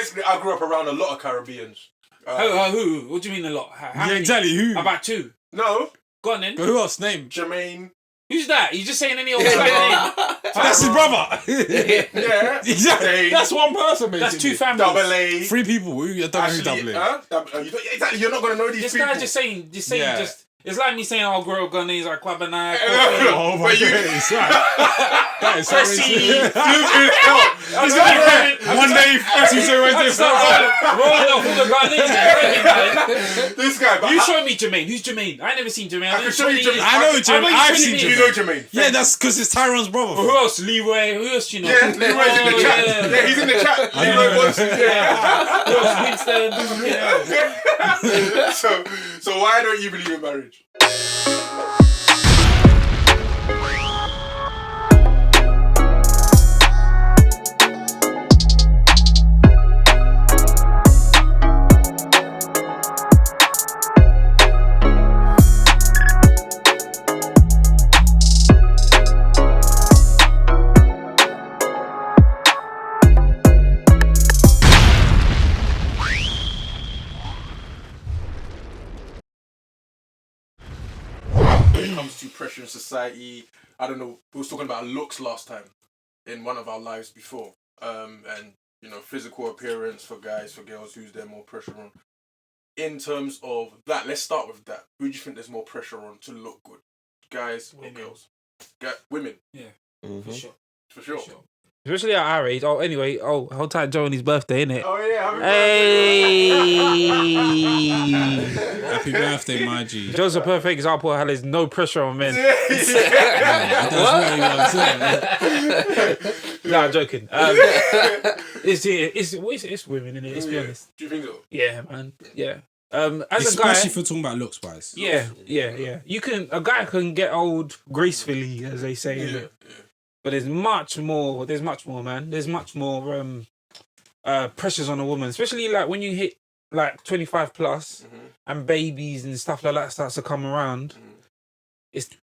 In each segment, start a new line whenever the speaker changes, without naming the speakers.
basically, I grew up around a lot of Caribbeans.
Who? What do you mean a lot? How many?
Exactly. Who?
About 2.
No.
Go on then.
But who else? Name.
Jermaine.
Who's that? You just saying any old black name?
That's his brother.
Yeah.
Exactly. That's one person, basically.
That's 2 families.
Double A.
3 people. I don't know who double A.
Exactly. You're not gonna know these
This
people.
guy's just saying,
Yeah.
it's like me saying, "Oh, girl, Ghanaians are Kwabana."
Oh my god, it's right. That is so racist. One day, Tuesday, Wednesday,
Rolling off all the Ghanaians.
This guy. But
You show me Jermaine. Who's Jermaine? I never seen Jermaine.
I can show you Jermaine.
I know Jermaine. I've seen
You
Jermaine.
know Jermaine.
Yeah, that's because it's Tyrone's brother.
Who else? Leeway. Who else do you know?
Yeah, Leroy's in the chat. Yeah, he's in the chat. Leroy wants
Who else? Winston.
So why don't you believe in marriage? When it comes to pressure in society, I don't know, we was talking about looks last time in one of our lives before. And, you know, physical appearance for guys, for girls, who's there more pressure on? In terms of that, let's start with that. Who do you think there's more pressure on to look good? Guys or girls? Women?
Yeah,
For sure. For sure.
Especially at our age. Oh, anyway. Oh, hold tight, Joe, on his birthday, innit?
Oh, yeah.
Happy birthday, my G.
Joe's a perfect example of how there's no pressure on men.
That's what he wants.
Nah, I'm joking. It's women, innit? Let's be honest.
Do you think so?
Yeah, man. Yeah. As
Especially
a guy,
if you're talking about looks wise.
yeah. A guy can get old gracefully, as they say. innit? But there's much more, man. There's much more pressures on a woman, especially like when you hit like 25 plus and babies and stuff like that starts to come around.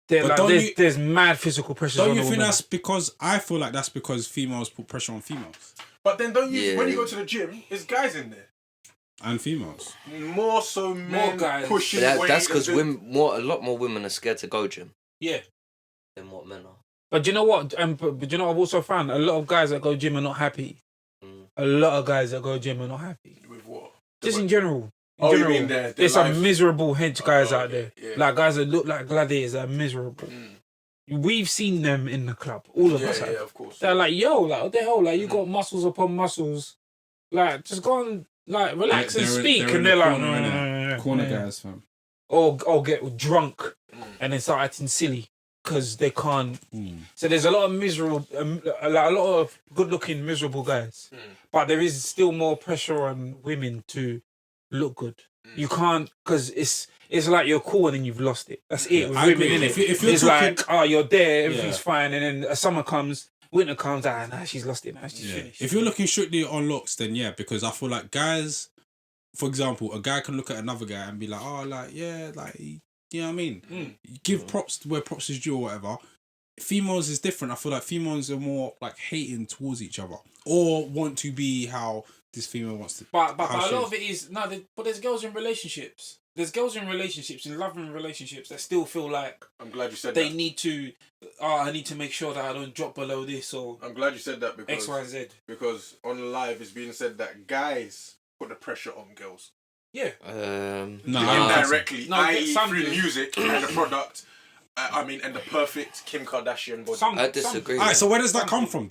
There's mad physical pressures on a woman.
Don't you think that's because, I feel like that's because females put pressure on females.
But then don't you, when you go to the gym, there's guys in there.
And females.
More so men
guys.
pushing weight.
That's because a lot more women are scared to go gym.
Yeah.
Than what men are.
But you know what? But you know what I've also found? A lot of guys that go gym are not happy. A lot of guys that go gym are not happy.
With what?
Just in general.
You mean their
there's
life?
some miserable hench guys out there.
Yeah.
Like guys that look like gladiators that are miserable. We've seen them in the club. All of us have.
Yeah, of course.
They're like, yo, like, what the hell? Like, you got muscles upon muscles. Like, just go and, like, relax and speak. And they're like, no.
Corner guys, fam.
Or get drunk and then start acting silly because they can't. So there's a lot of miserable, a lot of good-looking, miserable guys. But there is still more pressure on women to look good. You can't, because it's like you're cool and then you've lost it. That's it with women, innit?
If you're
it's
talking...
like, oh, you're there, everything's fine, and then summer comes, winter comes, she's lost it now, she's finished.
If you're looking strictly on looks, then yeah, because I feel like guys, for example, a guy can look at another guy and be like, oh, like, yeah, like, you know what I mean? Give props where props is due or whatever. Females is different. I feel like females are more like hating towards each other or want to be how this female wants to.
But a lot of it is but there's girls in relationships. There's girls in relationships, in loving relationships, that still feel like
I'm glad you said
they
that.
need to. I need to make sure that I don't drop below this or.
I'm glad you said that because
X, Y, Z.
Because on live it's being said that guys put the pressure on girls.
Yeah.
Indirectly, i.e.
some
through
do.
music and the product. And the perfect Kim Kardashian body.
I disagree.
Alright, so where does that come from?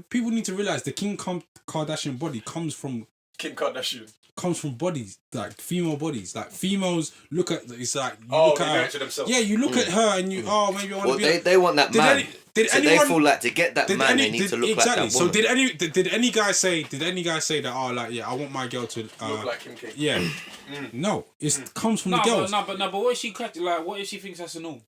People need to realize the Kim Kardashian body comes from
Kim Kardashian.
Comes from bodies, like female bodies. Like females look at it's like you
look
at
at
her.
to themselves.
Yeah, you look at her and you maybe I want to be.
They want that man.
Did
so
anyone,
they feel like to get that man, they need to look like that woman.
So did any guy say that? Oh, like I want my girl to
look like Kim K.
Yeah. No, it comes from the girls.
But what if she what if she thinks that's a norm?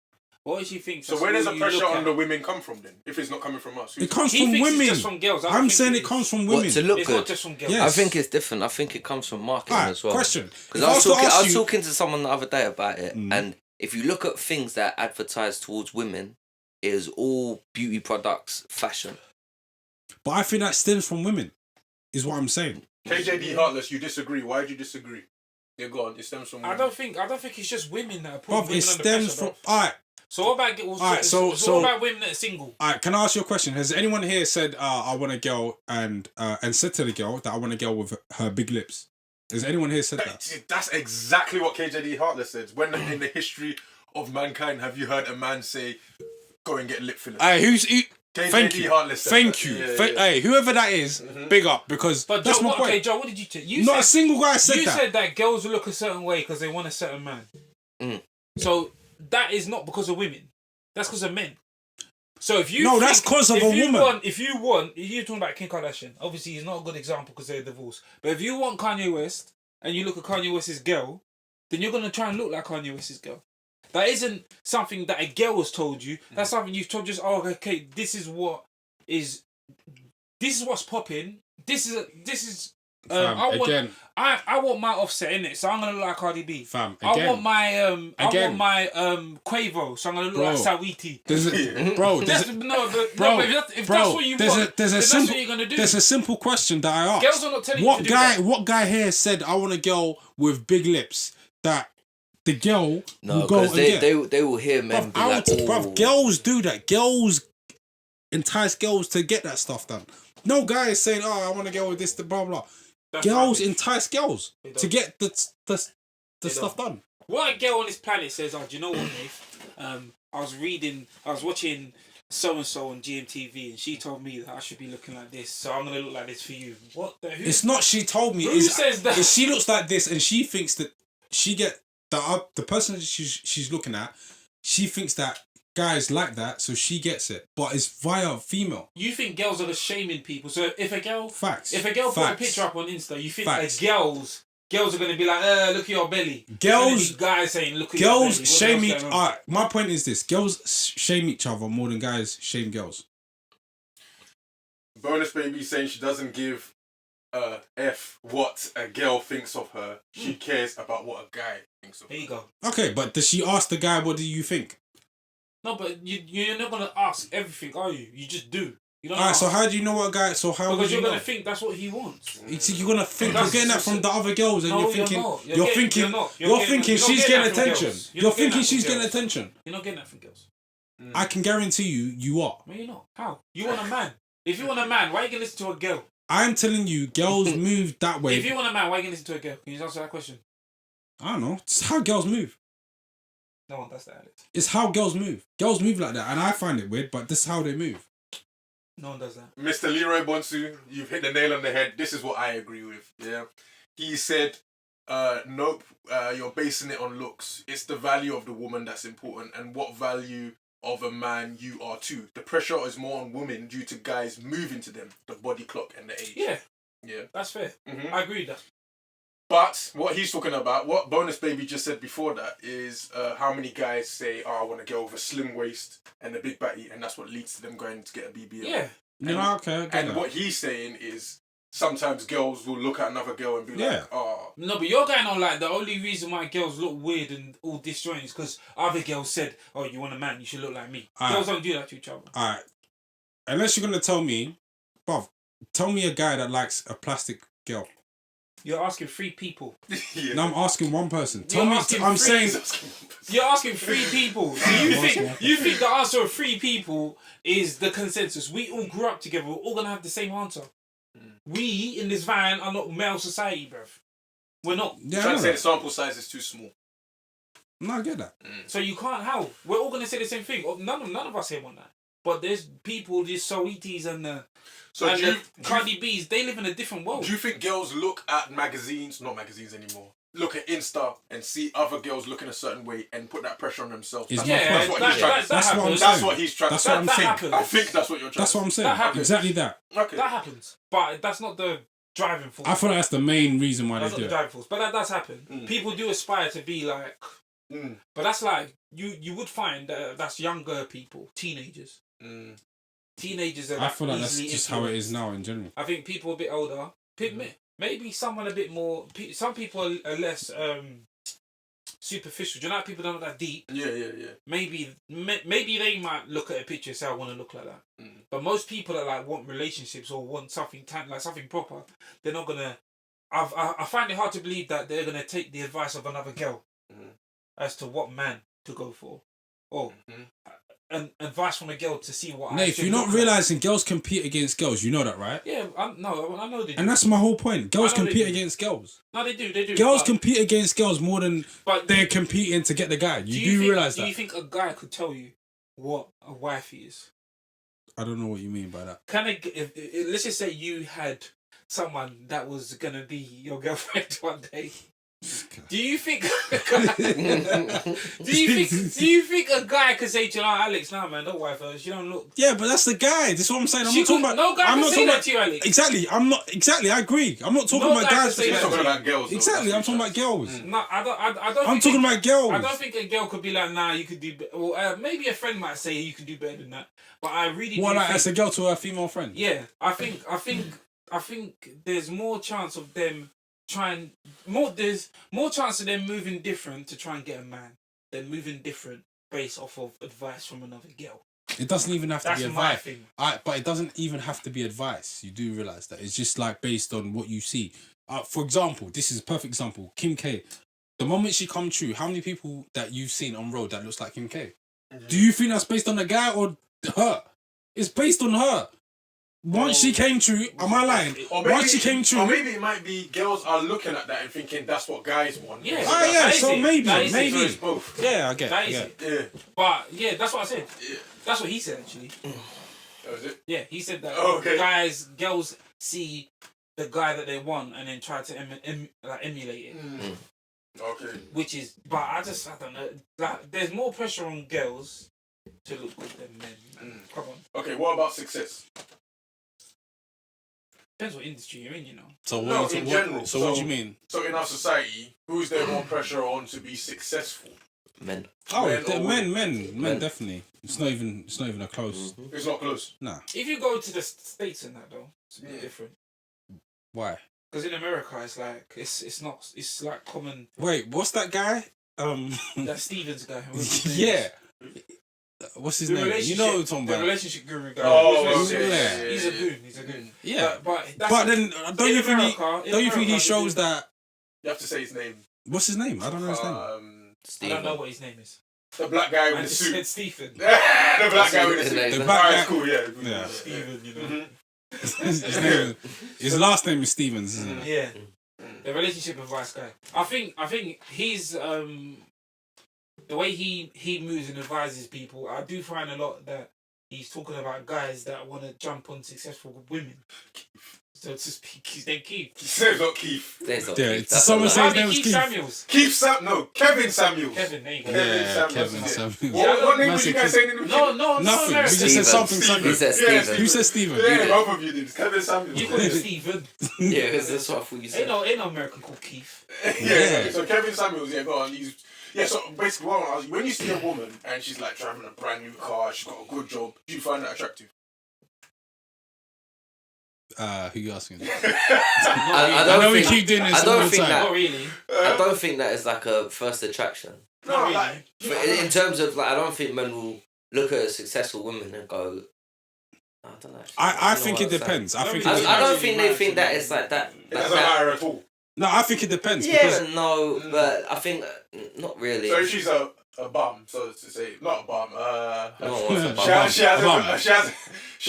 What if she thinks?
So where does the pressure on the women come from then? If it's not coming from us,
it comes from women.
It's just from girls.
I'm saying it comes from women.
To look
it's
good.
Not just from girls.
Yes.
I think it's different. I think it comes from marketing as well.
Question.
Because I was talking to someone the other day about it, and if you look at things that advertise towards women, it is all beauty products, fashion.
But I think that stems from women, is what I'm saying.
KJD Heartless, you disagree. Why do you disagree? Yeah, go on. It stems from.
I don't think it's just women that are putting
Bruv,
women
it
under
stems
pressure,
from.
bruv.
Alright,
So what about
Alright, so-
what about women that are single?
alright. Can I ask you a question? Has anyone here said, "I want a girl," and said to the girl that I want a girl with her big lips? Has anyone here said that?
That's exactly what KJD Heartless says. When in the history of mankind have you heard a man say, "Go and get lip fillers"?
Hey,
KJD
thank you.
Heartless said
Thank
that.
you.
Yeah, yeah.
Hey, whoever that is, big up, because
But
that's
Joe,
my point.
okay, Joe, what did you say? You
Not
said,
a single guy said
you
that.
said that girls will look a certain way because they want a certain man.
Mm.
So that is not because of women. That's because of men. So if you
No, that's 'cause of a woman.
If you're talking about Kim Kardashian. Obviously, he's not a good example because they're divorced. But if you want Kanye West and you look at Kanye West's girl, then you're gonna try and look like Kanye West's girl. That isn't something that a girl has told you. That's something you've told just. Oh, okay. This is what's popping. This is.
Fam,
I want.
again.
I want my Offset in it, so I'm gonna look like Cardi B.
Fam,
I
again.
want my
Again.
Quavo, so I'm gonna look
Bro.
like Sawiti.
There's a, bro, there's
That's,
a,
no, but,
bro,
no, but if
bro,
that's what you
there's
want,
a, there's a
then
simple,
that's what you're gonna do.
There's a simple question that I asked.
Girls are not telling
what
you to do
guy,
that.
What guy here said I want a girl with big lips that the girl
No,
will go and
because
get?
they will hear men be like,
Bruv, girls do that. Girls entice girls to get that stuff done. No guy is saying, "Oh, I want a girl with this," the blah blah.
That's
Girls
rubbish.
entice girls
They
to
don't.
get the
They
stuff done.
What a girl on this planet says, "Oh, do you know what, Dave? I was watching so and so on GMTV, and she told me that I should be looking like this, so I'm gonna look like this for you." What the? Who?
It's not she told me.
Who says that?
She looks like this, and she thinks that she get the person that she's looking at. She thinks that guys like that, so she gets it. But it's via female.
You think girls are just shaming people? So if a girl
Facts.
put a
Facts.
picture up on Insta, you think
Facts.
that girls are gonna be like, look at your belly.
Girls-
It's gonna be guys saying, look at your belly.
Girls
What
shame
else
each.
going on?
Alright, my point is this: girls shame each other more than guys shame girls.
Bonus Baby saying she doesn't give F what a girl thinks of her. She cares about what a guy thinks of her.
There you go.
Okay, but does she ask the guy, "What do you think?"
No, but you're not gonna ask everything, are you? You just do. You don't
Alright,
ask.
so how do you know what guy? So how
Because
would you
you're
know?
gonna think that's what he wants.
You're gonna think
That's-
you're getting that from the other girls, and
No,
you're thinking,
not.
you're thinking,
you're not.
you're thinking
you're not
she's
getting
getting
that from
attention.
girls.
You're
not getting
thinking
that from
she's getting
girls.
attention.
You're not getting that from girls.
I can guarantee you are.
No, you're not. How? You want a man. If you want a man, why are you gonna listen to a girl?
I'm telling you, girls move that way.
If you want a man, why are you gonna listen to a girl? Can you answer that question?
I don't know. It's how girls move.
No one does that, Alex.
It's how girls move. Girls move like that, and I find it weird, but this is how they move.
No one does that.
Mr. Leroy Bonsu, you've hit the nail on the head. This is what I agree with. Yeah, he said, "Nope, you're basing it on looks. It's the value of the woman that's important, and what value of a man you are too. The pressure is more on women due to guys moving to them, the body clock and the age."
Yeah,
Yeah.
that's fair.
Mhm.
I agree with that.
But what he's talking about, what Bonus Baby just said before that, is how many guys say, "Oh, I want a girl with a slim waist and a big batty," and that's what leads to them going to get a BBL.
Yeah.
You know, okay, I get
And
that.
what he's saying is sometimes girls will look at another girl and be
Yeah.
like, "Oh,
No, but you're going on like the only reason why girls look weird and all disjointed is because other girls said, "Oh, you want a man? You should look like me."
Alright.
Girls don't do that to each other.
Alright. Unless you're gonna tell me, bruv, tell me a guy that likes a plastic girl.
You're asking three people.
yeah."
No, I'm asking one person. Tell
You're
me.
asking
I'm
three-
saying.
You're asking three people. So you think the answer of three people is the consensus? We all grew up together. We're all gonna have the same answer. We in this van are not male society, bruv. We're not.
Yeah, I
Trying
know
to say the
that.
sample size is too small.
No, I get that.
So you can't. How? We're all gonna say the same thing. None of us here want that. But there's people, these Sawitis and the
So
and
do you,
the Cardi B's. They live in a different world.
do you think girls look at magazines, not magazines anymore, look at Insta and see other girls looking a certain way and put that pressure on themselves?
Is
That's,
my
Yeah,
point.
that's what he's trying to say.
That's what I'm
happens.
saying.
That's what he's trying
That's
to
what
say.
I'm
That
saying.
happens.
I think that's what you're trying
That's
to
what I'm saying.
That happens.
Exactly that.
say. Okay.
That happens, but that's not the driving force.
I feel like that's the main reason why
That's
they
not
do
the
it.
driving force, but that does happen. People do aspire to be like, but that's like you would find that that's younger people, teenagers. Teenagers are.
I feel like that's
easily
just how it is
influenced.
now in general.
I think people a bit older, maybe someone a bit more. Some people are less superficial. Do you know how people don't look that deep?
Yeah.
Maybe they might look at a picture and say, "I want to look like that." But most people that like want relationships or want something like something proper, they're not gonna I find it hard to believe that they're gonna take the advice of another girl
Mhm.
as to what man to go for, or
Mhm.
an advice from a girl to see what.
Nate, you're not realizing girls compete against girls. You know that, right?
Yeah, I know they do.
And that's my whole point. Girls
I know they
compete
do.
against girls.
No, they do.
Girls
but,
compete against girls more than
but
they're competing to get the guy. You do
think,
realize
do
that?
you think a guy could tell you what a wifey is?
I don't know what you mean by that.
If let's just say you had someone that was gonna be your girlfriend one day. Do you think? do you think a guy could say to you, like, Alex, nah, man, don't wife her. She don't look.
Yeah, but that's the guy. That's what I'm saying. I'm
She
not talking
could-
about.
no guy
I'm
can
not
say
talking
that
about
to you, Alex.
Exactly. I'm not exactly. I agree. I'm not talking
No
about
guy can
guys.
say
You're
that.
talking about girls. Though.
Exactly. I'm
That's
talking
what
about girls.
No, I don't.
I'm talking about girls.
I don't think a girl could be like, nah, you could do. Well, maybe a friend might say you could do better than that, but I really.
What,
do
like
think,
as a girl to a female friend?
Yeah, I think there's more chance of them trying more. There's more chance of them moving different to try and get a man than moving different based off of advice from another girl.
It doesn't even have to
That's
be
my
advice.
thing.
But it doesn't even have to be advice. You do realize that it's just like based on what you see. For example, this is a perfect example. Kim K. The moment she come true, how many people that you've seen on road that looks like Kim K? Do you think that's based on the guy or her? It's based on her. Once she came true, am I lying?
Or maybe,
Once she came true,
or maybe it might be girls are looking at that and thinking that's what guys want.
Yeah.
So
ah,
that's-
yeah.
That is
So
it.
maybe,
That is it.
So
maybe.
it's both.
Yeah, I get.
That is
Yeah.
it.
Yeah.
But yeah, that's what I said.
Yeah.
That's what he said actually.
That was it.
Yeah, he said that
Okay.
girls see the guy that they want and then try to emulate it.
Okay.
Which is, but I don't know. Like, there's more pressure on girls to look good than men. Man. Come on.
Okay. What about success?
Depends what industry you're in, you know.
So
No,
what?
in
What,
general.
so what do you mean?
So in our society, who's there more pressure on to be successful?
Men.
Oh,
Men or
men, definitely. It's not even a close.
It's not close.
Nah.
If you go to the States and that though, it's a bit different.
Why?
Because in America, it's like it's like common.
Wait, what's that guy?
That Stevens guy. what's his name?
Yeah. What's his
The
name? You
relationship,
know what I'm talking
the
about.
relationship guru guy.
Oh,
He's a-
okay.
He's a goon. He's a goon.
Yeah.
But that's
But then, don't
in
you think
America- in
don't you think he
America,
shows that?
You have to say his name.
What's his name? I don't know his name.
I don't know what his name is.
The black guy
I
with the
just
suit.
said Stephen.
The black guy with the
His
suit.
name.
The black
Alright,
guy.
it's cool. Yeah.
Yeah.
Stephen, you know.
Mhm.
His last name is Stevens, isn't it?
Yeah. The relationship advice guy. I think he's the way he moves and advises people. I do find a lot that he's talking about guys that want to jump on successful women. So to speak, his name Keith.
His name's not Keith.
There's no
Yeah,
Keith. That's
someone
a
say
lie.
his name was
Keith
Keith.
Samuels.
Kevin Samuels.
Kevin, there you go.
Kevin
Yeah,
Samuels.
Kevin
Yeah.
Samuels.
What name
Man
was you
said
guys saying in the
No,
Nothing. We
American.
just said
Steven.
something.
He
Samuel.
said
Yeah,
Steven.
Who said Steven?
Yeah, both of you did. It's Kevin Samuels.
You call him Stephen.
Yeah, that's what I thought you said.
Ain't no American called Keith.
Yeah. So Kevin Samuels, yeah, go on. So basically, what I was, when you see a woman and she's like driving a brand new car, she's got a good job, do you find that attractive?
Who you asking?
I
I know
don't
we
think.
keep doing this
I
all
don't
the
think
time.
that.
Not really.
I don't think that is like a first attraction.
No,
really.
like
But in terms of like, I don't think men will look at a successful woman and go. I don't know.
I
don't know
think
what
it
I'm
depends. I think.
saying.
I don't think they think that it's like that.
it doesn't matter at all.
No, I think it depends.
Yeah,
Because
and no, but I think not really.
So if she's a bum, so to say, not a bum.
No, what's a bum?
She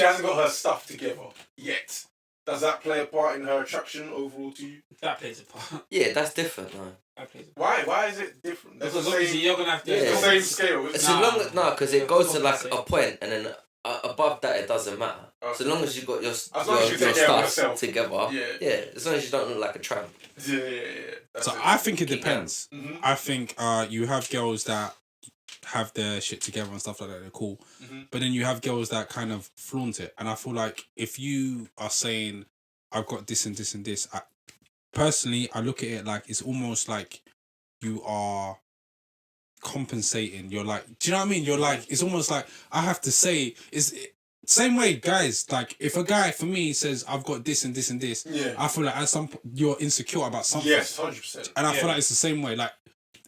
hasn't got her stuff together yet. Does that play a part in her attraction overall to you?
That plays a part.
Yeah, that's different. No.
That plays a part.
Why? Why is it different? That's
Because
the
obviously
same,
you're gonna have to.
Yeah.
it's the same scale.
As
Isn't it?
Nah.
long as no, because
Yeah,
it goes to like
compensate.
a point, and then above that it doesn't matter.
Okay.
So long as you got your
long as you take care of yourself.
together,
Yeah.
As long as you don't look like a tramp.
Yeah. That's
so
it.
I think it
Keep
depends.
Mhm.
I think you have girls that have their shit together and stuff like that. They're cool,
Mhm.
but then you have girls that kind of flaunt it. And I feel like if you are saying, "I've got this and this and this," personally, I look at it like it's almost like you are compensating. You're like, do you know what I mean? You're like, it's almost like I have to say, same way, guys. Like, if a guy for me says, "I've got this and this and this,"
Yeah.
I feel like at some you're insecure about something.
Yes, 100%.
And I
Yeah.
feel like it's the same way. Like,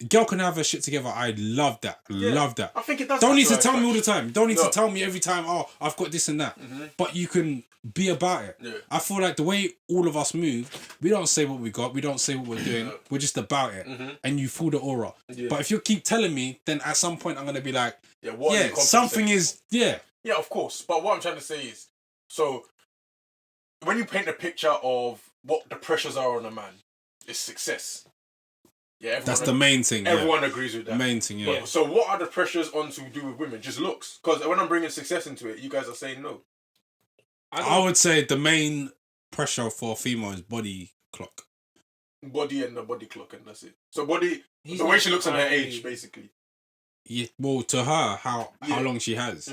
girl can have her shit together. I love that. Love that.
I think it does.
Don't need to
matter,
tell me
like-
all the time. Don't need
No.
to tell me every time. Oh, I've got this and that. But you can be about it.
Yeah.
I feel like the way all of us move, we don't say what we got. We don't say what we're doing. We're just about it, and you feel the aura.
Yeah.
But if you keep telling me, then at some point I'm gonna be like,
Yeah, what are you
yeah, something
compensating
is yeah.
Yeah, of course. But what I'm trying to say is, so when you paint a picture of what the pressures are on a man, it's success. Yeah,
That's the main thing.
everyone agrees with
Yeah.
that.
Main thing. Yeah.
But, so what are the pressures on to do with women? Just looks. Because when I'm bringing success into it, you guys are saying no.
I would say the main pressure for a female is body clock.
Body and the body clock, and that's it. So body,
He's
the way
not
she looks at her
primary.
age, basically.
Yeah. Well, to her, how
Yeah.
long she has.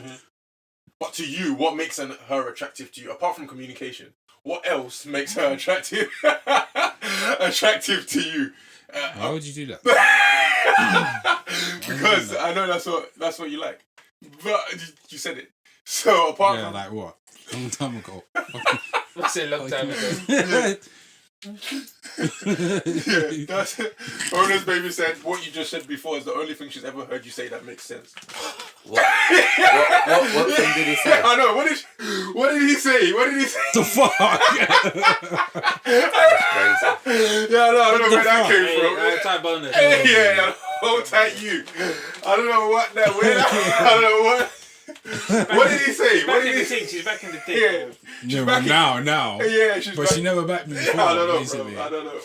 But to you, what makes her attractive to you? Apart from communication, what else makes her attractive? attractive to you?
Why would you do that?
Because I know that's what you like. But you said it. So apart
Yeah,
from
like what? Long time ago.
Let's say a long time ago.
yeah, that's it. Owner's baby said what you just said before is the only thing she's ever heard you say that makes sense.
What thing did he say?
I know. What did he say? What did he say?
The fuck?
Crazy.
Yeah, I don't know where that came
Hey,
from.
time bonus.
Yeah, hold tight you. I don't know what that where I don't know what. What did he say? What did he say?
She's back in the thing.
Yeah.
Yeah,
back
well,
in-
now.
Yeah, she's
But
back.
she never backed me before,
I don't know,
basically.
bro. I don't know.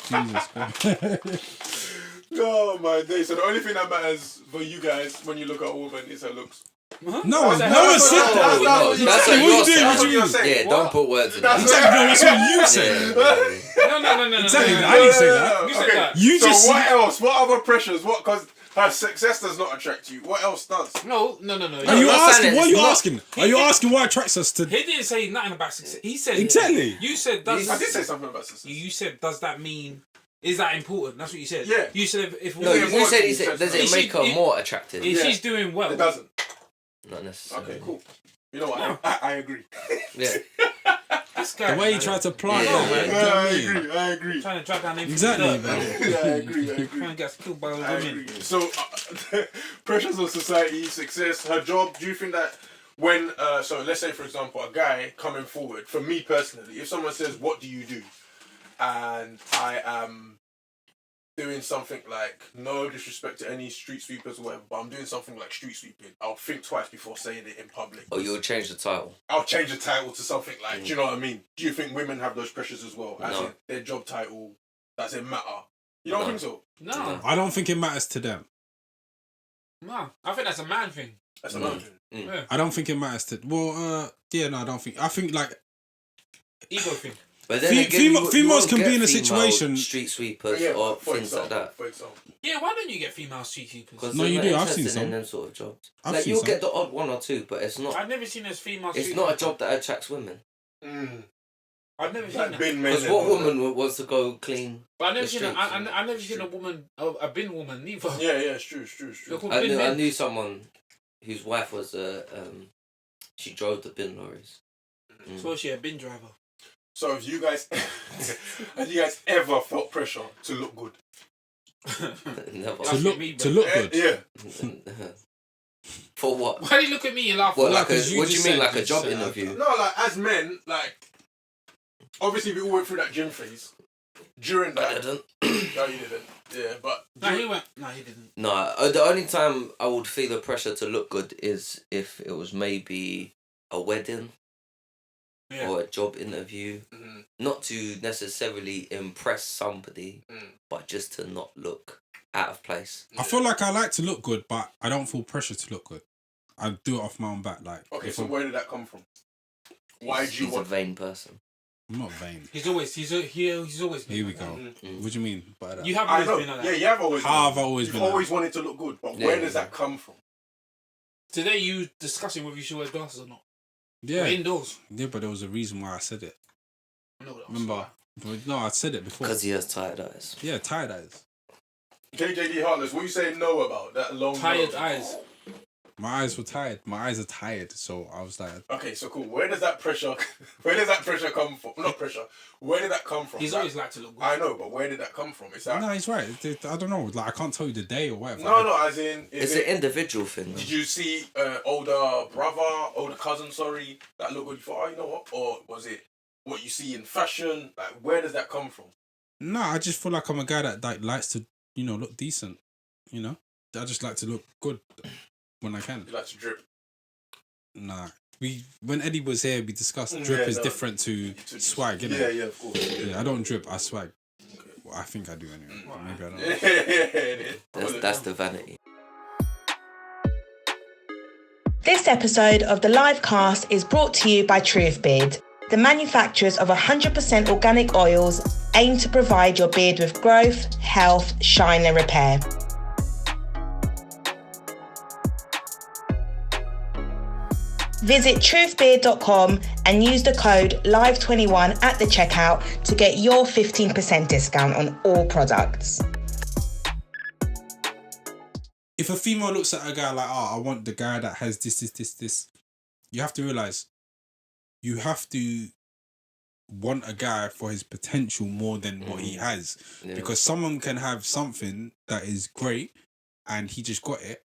Jesus Christ.
Oh my days. So the only thing that matters for you guys when you look at a woman is her looks.
No one
That's
said
what-
that.
that's what
That's
you're
what
saying.
you're
What you
saying.
doing? What you
That's what you're saying.
Yeah, don't put words in
That's
it.
Exactly, no, that's what you said.
No.
Exactly,
no.
I didn't say that.
You said
Okay.
that.
You
So
just
what else? What other pressures? What? Because her success does not attract you. What else does?
No.
Are you
I'm not saying
asking? What are
it's
you
not.
asking? Are you asking what attracts us to?
He didn't say nothing about success. He said
Exactly.
You said does.
I did say something about success.
You said does that mean? Is that important? That's what you said.
Yeah.
You said if
No,
Yeah,
you said
he
he said,
said
does
so.
it make her
If-
more attractive?
if
Yeah.
she's doing well,
It doesn't.
Not necessarily.
Okay, cool. You know what?
No.
I agree.
Yeah.
this guy.
The way you tried to plant
Yeah,
that,
man.
man. Do you know what I mean?
I agree.
trying to drag down everything.
Exactly,
Look,
man.
Yeah, I agree.
Trying to get us killed by all
I
women.
agree. So, pressures of society, success, her job. Do you think that when, so let's say for example, a guy coming forward, for me personally, if someone says, "What do you do?" and I am doing something like, no disrespect to any street sweepers or whatever, but I'm doing something like street sweeping, I'll think twice before saying it in public.
Or you'll change the title.
I'll change the title to something like, do you know what I mean? Do you think women have those pressures as well? As
No.
in their job title, does it matter? You don't
No.
think so?
No,
I don't think it matters to them.
no. I think that's a man thing.
That's another thing.
Yeah.
I don't think it matters to. Well, yeah, no, I don't think. I think like
Ego thing.
But then
Fe-
again,
female-
you
females
won't
can
get
be in a
female
situation-
street sweepers
Yeah,
or
for
things like
example,
that.
for example.
Yeah, why don't you get female street sweepers?
Because
No,
they're
you
not
do. I've
interested
seen some.
in them sort of jobs.
I've
Like
seen
you'll
some.
get the odd one or two, but it's not.
I've never seen this female.
It's
street
not a
sweeper.
job that attracts women.
I've never seen
Like
that.
bin men.
Because what woman wants to go clean?
But I've never
the
seen. A,
streets,
I,
yeah.
I've never seen a woman, a bin woman neither.
Yeah, it's true, it's true, it's
They're
true.
called bin
I
men.
knew someone whose wife was she drove the bin lorries.
So is she a bin driver?
So have you guys ever felt pressure to look good?
Never.
to
That's
look
me,
to
bro.
look good.
Yeah.
For what?
Why do you look at me and laugh?
What,
No,
like a,
'cause you
what do you
just
mean,
said-
like a
you
job
said-
interview?
No, like as men, like obviously we all went through that gym phase. During
I
that,
didn't.
no, you didn't. Yeah, but
No, he went. No, he didn't.
No, the only time I would feel the pressure to look good is if it was maybe a wedding
Yeah.
or a job interview.
Mhm.
Not to necessarily impress somebody, but just to not look out of place.
I feel like I like to look good, but I don't feel pressure to look good. I do it off my own back. Like,
okay.
if
So
I'm,
where did that come from? Why do you
He's
want?
a vain person.
I'm not vain.
He's always. He's always. Been
Here we
like
go.
Mhm.
What do you mean by that?
that. You have
I
always
know.
been like
Yeah,
that.
you have always.
How have I always
You've
been like
always wanted to look good, but
Yeah,
where
yeah,
does
yeah.
that come from?
Today you discussing whether you should wear glasses or not.
yeah,
We're indoors.
yeah, but there was a reason why I said it.
I know that.
Remember? But no, I said it before.
Because he has tired eyes.
Yeah, tired eyes.
KJD Heartless, what you saying no about that long?
Tired
nose?
eyes.
My eyes were tired. My eyes are tired, so I was like,
Okay, so cool. Where does that pressure come from? Not pressure. Where did that come from?
He's always liked to look good.
I know, but where did that come from? Is that
no, he's right. I don't know. Like, I can't tell you the day or whatever.
no? As in,
It's an individual thing.
did you see older cousin, sorry, that looked good? You thought, oh, you know what? Or was it what you see in fashion? Like, where does that come from?
No, I just feel like I'm a guy that like likes to, look decent. I just like to look good when I can.
You like to drip.
Nah. When Eddie was here, we discussed drip is different to swag, innit?
Yeah, of course.
Yeah, I don't drip, I swag. Well, I think I do anyway. But maybe I don't know.
It is.
That's the vanity.
This episode of the live cast is brought to you by TruthBeard, the manufacturers of 100% organic oils aimed to provide your beard with growth, health, shine and repair. Visit truthbeard.com and use the code LIVE21 at the checkout to get your 15% discount on all products.
If a female looks at a guy like, I want the guy that has this, you have to realise you have to want a guy for his potential more than what he has.
Yeah.
Because someone can have something that is great and he just got it,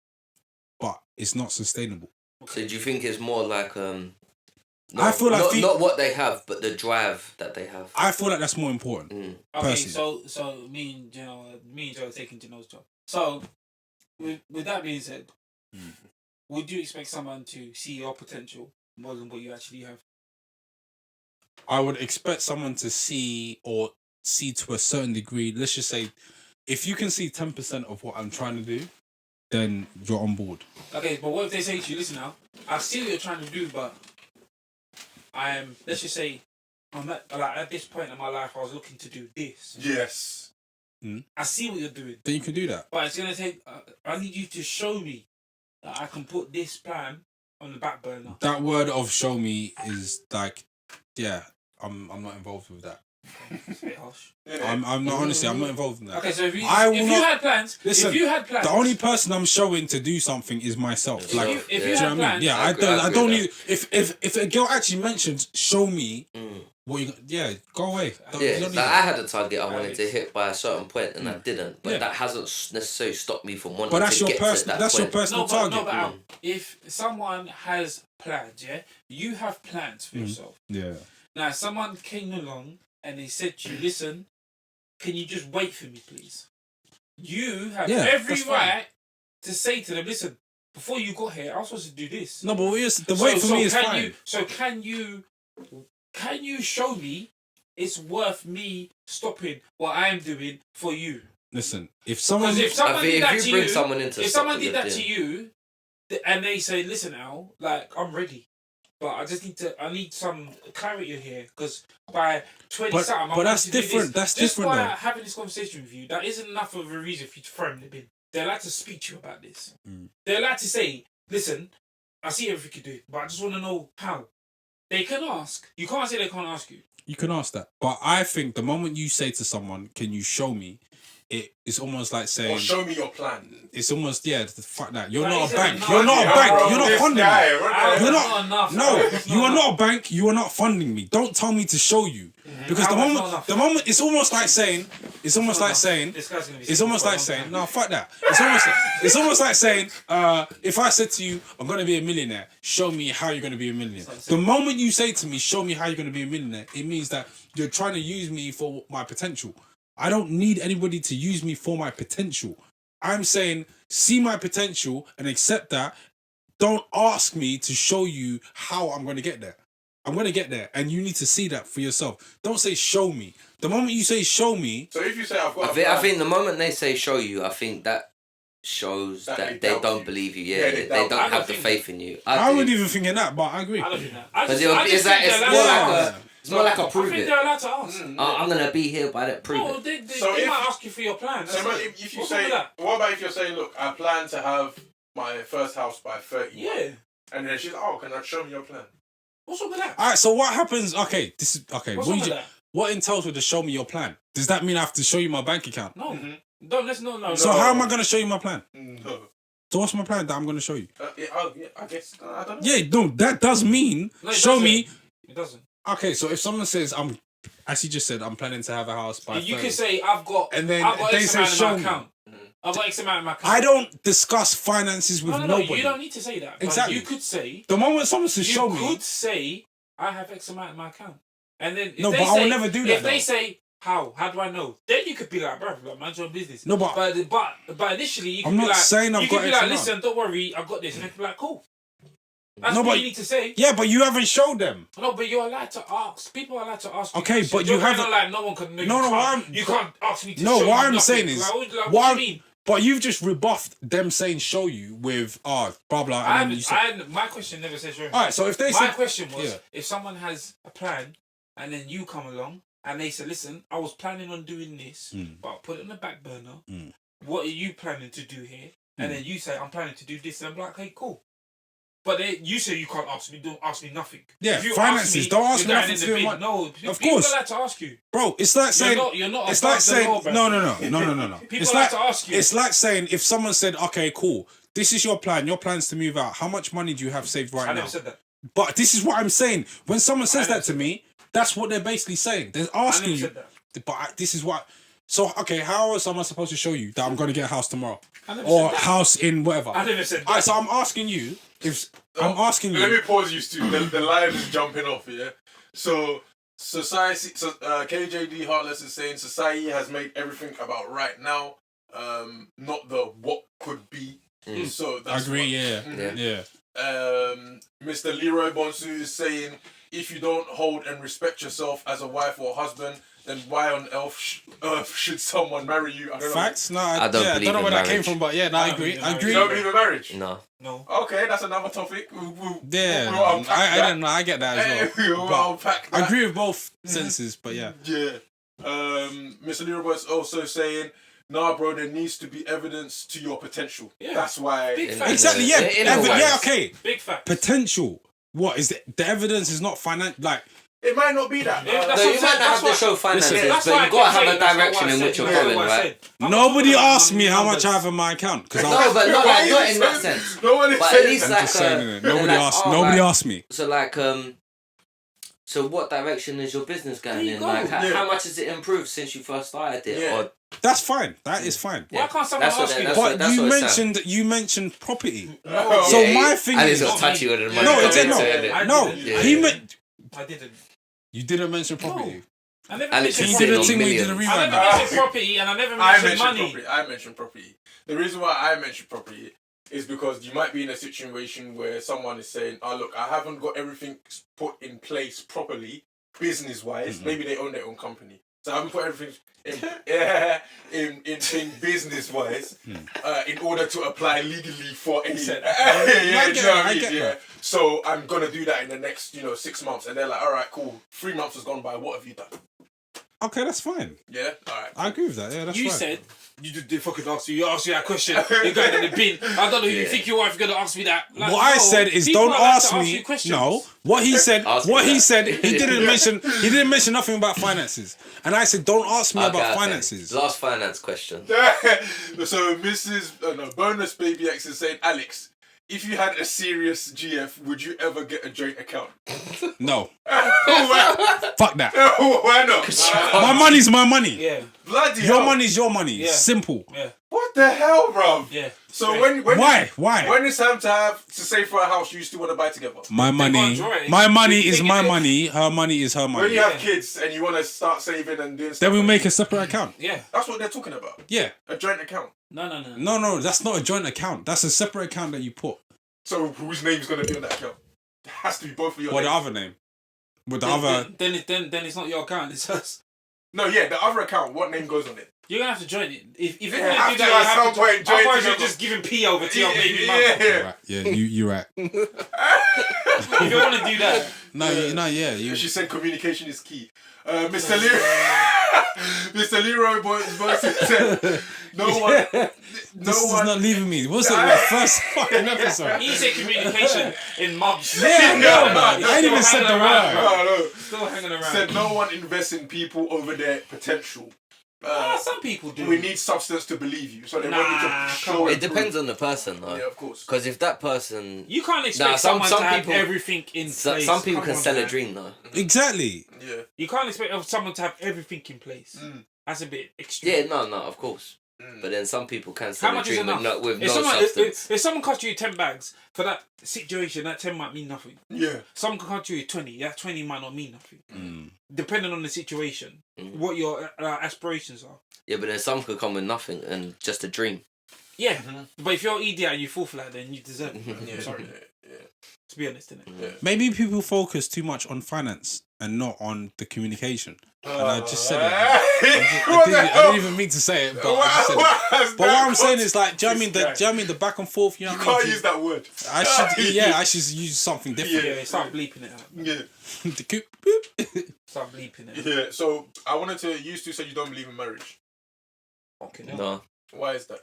but it's not sustainable.
So do you think it's more like
I feel like
not what they have, but the drive that they have?
I feel like that's more important.
Okay,
personally.
so me and Joe are taking Geno's job. So with that being said, would you expect someone to see your potential more than what you actually have?
I would expect someone to see to a certain degree. Let's just say, if you can see 10% of what I'm trying to do, then you're on board.
Okay, but what if they say to you, listen now, I see what you're trying to do, but let's just say, I'm at this point in my life, I was looking to do this.
Yes.
I see what you're doing.
Then you can do that.
But it's going to take, I need you to show me that I can put this plan on the back burner.
That word of show me is like, yeah, I'm not involved with that.
It's a bit harsh.
I'm not, honestly, I'm not involved in that.
Okay, so if you
Listen,
had plans,
the only person I'm showing to do something is myself. Like,
if you
do you know
had
what I mean?
plans,
Yeah, I don't need. If a girl actually mentions, show me what you. Yeah, go away.
Yeah, like I had a target I wanted to hit by a certain point and I didn't, but that hasn't necessarily stopped me from wanting to get to that point.
That's your personal target.
But if someone has plans, yeah, you have plans for yourself.
Yeah.
Now, someone came along and they said to you, listen, can you just wait for me, please? You have every right to say to them, listen, before you got here, I was supposed to do this.
No, but the wait for me is fine.
Can you show me it's worth me stopping what I am doing for you?
Listen, if someone
did that to you, and they say, listen, Al, like, I'm ready. But I need some clarity here because by 20 something,
but that's different. That's different.
Just by having this conversation with you, that isn't enough of a reason for you to throw in the bin. They're allowed to speak to you about this. They're allowed to say, listen, I see everything you do, but I just want to know how. They can ask. You can't say they can't ask you.
You can ask that. But I think the moment you say to someone, can you show me? It's almost like saying...
Or show me your plan.
It's almost, fuck that. You're not a bank. You're not a bank. You're not funding me. You're not enough. No, you are not a bank. You are not funding me. Don't tell me to show you. Because the moment, it's almost like saying, no, fuck that. It's almost like saying, if I said to you, I'm going to be a millionaire, show me how you're going to be a millionaire. The moment you say to me, show me how you're going to be a millionaire, it means that you're trying to use me for my potential. I don't need anybody to use me for my potential. I'm saying, see my potential and accept that. Don't ask me to show you how I'm going to get there. I'm going to get there, and you need to see that for yourself. Don't say show me. The moment you say show me...
So if you say I've got
I think the moment they say show you, I think that shows that they don't believe you. Yeah, they don't have the faith in you.
I wouldn't even think in that, but I agree.
I don't think that.
It's more like a prove
I think
it.
they're allowed to ask.
I'm going to be here by that prove it.
They might ask you for your plan.
So if you say... What about if you're saying, look, I plan to have my first house by 30.
Yeah.
And then she's like, oh, can I show me your plan?
What's wrong with that?
Alright, so what happens? Okay, this is... Okay,
What's wrong with that?
What entails with the show me your plan? Does that mean I have to show you my bank account?
No. No.
So how am I going to show you my plan?
No.
So what's my plan that I'm going to show you?
I guess I don't know.
Yeah, no, that does mean
No, it
show
doesn't.
me.
It doesn't.
Okay, so if someone says as you just said, I'm planning to have a house by.
You
30,
can say I've got.
and then
I've got
they
X
say
amount in
show
my
me.
account. I've got X amount in my account.
I don't discuss finances with
No,
nobody.
you don't need to say that. But
Exactly.
You could say.
The moment someone says show me.
You could say I have X amount in my account, and then if
No,
they
but
say,
I will never do that,
If they
though.
say how do I know? Then you could be like, bro, like, mind your own business.
No, but
initially you could
I'm
be
not
like,
saying I've
you
got
could be
X
like,
amount.
listen, don't worry, I've got this, and they could be like, cool. That's
No,
what
but-
you need to say.
Yeah, but you haven't showed them.
No, but you're allowed to ask. People are allowed to ask.
Okay,
questions.
but you
You're kind
haven't-
of like no one can. No,
No,
you
what
can't, you can't ask me to.
No,
show
what
you
I'm
nothing.
saying is,
like,
what
what
I'm-
do you mean?
But you've just rebuffed them saying show you with blah blah. And then you say,
My question never says show me.
all right, so if they
My
say
question was,
yeah.
if someone has a plan and then you come along and they say, listen, I was planning on doing this, but I'll put it on the back burner. What are you planning to do here? And then you say, I'm planning to do this. And I'm like, hey, cool. But you say you can't ask me, don't ask me nothing.
Yeah,
If you
finances,
ask me,
don't ask
you're
me
going
nothing
in
to
the
do with
bin.
money.
No,
Of
people
course.
are allowed to ask you.
Bro, it's like saying
You're not
it's
above
like
the
saying
law, bro.
no.
People
It's
like
like
to ask you.
It's like saying if someone said, okay, cool, this is your plan. Your plan's to move out. How much money do you have saved right
I
now?
never said that.
But this is what I'm saying. When someone says
I never
that to me, that's what they're basically saying. They're
I
asking
never
you.
said that.
But this is what. So okay, how else am I supposed to show you that I'm going to get a house tomorrow
I never
or
said that.
house in whatever?
I never said that.
Alright, so I'm asking you if I'm asking
Let
you.
me pause you two. The line is jumping off, yeah? So, society, KJD Heartless is saying society has made everything about right now, not the what could be. So
I
that's
agree.
what-
Yeah.
Mr. Leroy Bonsu is saying, if you don't hold and respect yourself as a wife or husband, then why on earth should someone marry you? I don't
Facts? No,
I don't believe
know
in
where that came
marriage.
from, but yeah, no, I agree.
believe in
I
know.
agree.
You don't believe in marriage?
No.
No.
Okay, that's another topic.
Yeah,
we'll unpack
I
that.
don't know. I get that as well.
We'll
But
unpack
I
that.
agree with both senses, but yeah.
Yeah. Mr. Leroy is also saying, nah, bro, there needs to be evidence to your potential.
Yeah.
That's why.
Big
In-
fact.
Exactly. Yeah.
In a way.
Yeah. Okay.
Big fact.
Potential. What is the evidence? Is not financial. Like
It might not be that.
Yeah,
No,
that's
you
what
might
I'm saying.
not have
That's
to
why-
show finances,
Listen,
That's
but
why I
you've got to
kept
have
saying
a
that's not
direction
what I
in
said.
which you're
That's
going,
what I
right?
said. I'm
nobody
not
asked
talking
me
about
how much
numbers.
I have in my account because
No, but not
Why
like
are
not
you
in that
saying-
sense.
No one is
But at
saying
least
that.
I'm just saying innit? Nobody
like,
asked.
oh,
Nobody
like-
asked me.
So like so what direction is your business going
There you
in?
go.
Like
Yeah.
how much has it improved since you first started it?
Yeah.
Or
That's fine. That is fine.
Why can't someone
That's what
ask
they-
you?
that's
that?
what-
But you
it sounds.
mentioned property.
Oh,
So
Yeah,
my
he-
thing
and
is-
he's got touchy with it.
Yeah.
No,
Yeah.
it's no,
I
no.
didn't.
Yeah.
He meant
I didn't.
you didn't mention property.
I never
Alex
mentioned
is
You
sitting
didn't
on
think we did a
millions.
I
rewind.
never mentioned property and I never
I
mentioned
mentioned
money.
property. I mentioned property. The reason why I mentioned property is because you might be in a situation where someone is saying, "Oh, look, I haven't got everything put in place properly, business-wise. Maybe they own their own company, so I haven't put everything in business-wise in order to apply legally for any."
said
Yeah,
I
you
get
know
that,
what
I
I mean?
get
Yeah.
that.
So I'm gonna do that in the next, 6 months, and they're like, "All right, cool. 3 months has gone by. What have you done?"
Okay, that's fine.
Yeah. All right.
I agree with that. Yeah, that's
You
fine.
said you did fucking ask you. You asked you that question. You're going in the bin. I don't know who you think your wife's gonna ask me that. Like,
What I
no,
said is,
people
don't
are allowed
ask
to
me.
you questions.
No, what he said.
Ask me
What he
that.
said. He didn't mention. He didn't mention nothing about finances. And I said, don't ask me about
Okay.
finances.
Last finance question.
So Bonus Baby X is saying, Alex, if you had a serious GF, would you ever get a joint account?
No,
Why
fuck that.
why not?
My money's my money.
Yeah,
Bloody
Your
hell.
money's your money.
Yeah.
Simple.
yeah,
What the hell, bro?
yeah.
So
Straight.
when
Why? Why?
when it's time to save for a house, you still want to buy together.
My money.
enjoy it.
My money is
Think
my
of it.
money. Her money is her
When
money.
you have
Yeah.
kids and you want to start saving and doing stuff,
Then we
like
make a separate account.
Yeah.
that's what they're talking about.
Yeah.
A joint account.
No.
No, that's not a joint account. That's a separate account that you put.
So whose name's gonna be on that account? It has to be both of your
What the
names.
other name? With the
Then,
other.
then it's not your account. It's us.
No, yeah, the other account. What name goes on it?
You're gonna have to join it. If you're
Yeah,
gonna
have
do
to
that,
at
you have
some
to.
point join
Otherwise, you're
together.
just giving P over to your baby mum.
Yeah.
Right. Yeah, you're right.
If you want to do that,
Yeah. You.
She said communication is key. Mr. Leroy Boy said no one.
This is not leaving me. What's the first fucking episode?
he said communication in months.
Yeah, no, man.
He's
I ain't
still
even said
hanging
the
around,
word.
bro.
No,
Still hanging around.
said no one invests in people over their potential.
Some people do.
We need substance to believe you, so they want you to show
come on.
and
It depends
prove.
on the person, though.
Yeah, of course.
Because if that person,
You can't expect
some
someone to have
people-
everything in place.
some people
Come
can
on,
sell a
man.
dream, though.
Exactly.
Yeah.
You can't expect someone to have everything in place. That's a bit extreme.
Yeah, no, of course. But then some people can
How
sell a
much is
dream
enough?
with
If
no
someone,
substance.
if someone cost you 10 bags for that situation, that 10 might mean nothing.
Yeah.
Someone can cost you 20, that 20 might not mean nothing. Depending on the situation, what your aspirations are.
Yeah, but then some could come with nothing and just a dream.
Yeah, but if you're idiot and you fall flat, then you deserve it.
Yeah.
Sorry,
Yeah.
to be honest, innit?
Yeah.
Maybe people focus too much on finance and not on the communication. And I just said it. I didn't even mean to say it, but I just said it. But what I'm saying is like, do you know what I mean? The back and forth, you know
You
what I
can't
mean?
use that word.
I should use something different.
Yeah, start bleeping it out.
Yeah.
The coop, boop.
Start bleeping it out.
Yeah. So I wanted to. You two said you don't believe in marriage.
Fucking hell.
No.
Why is that?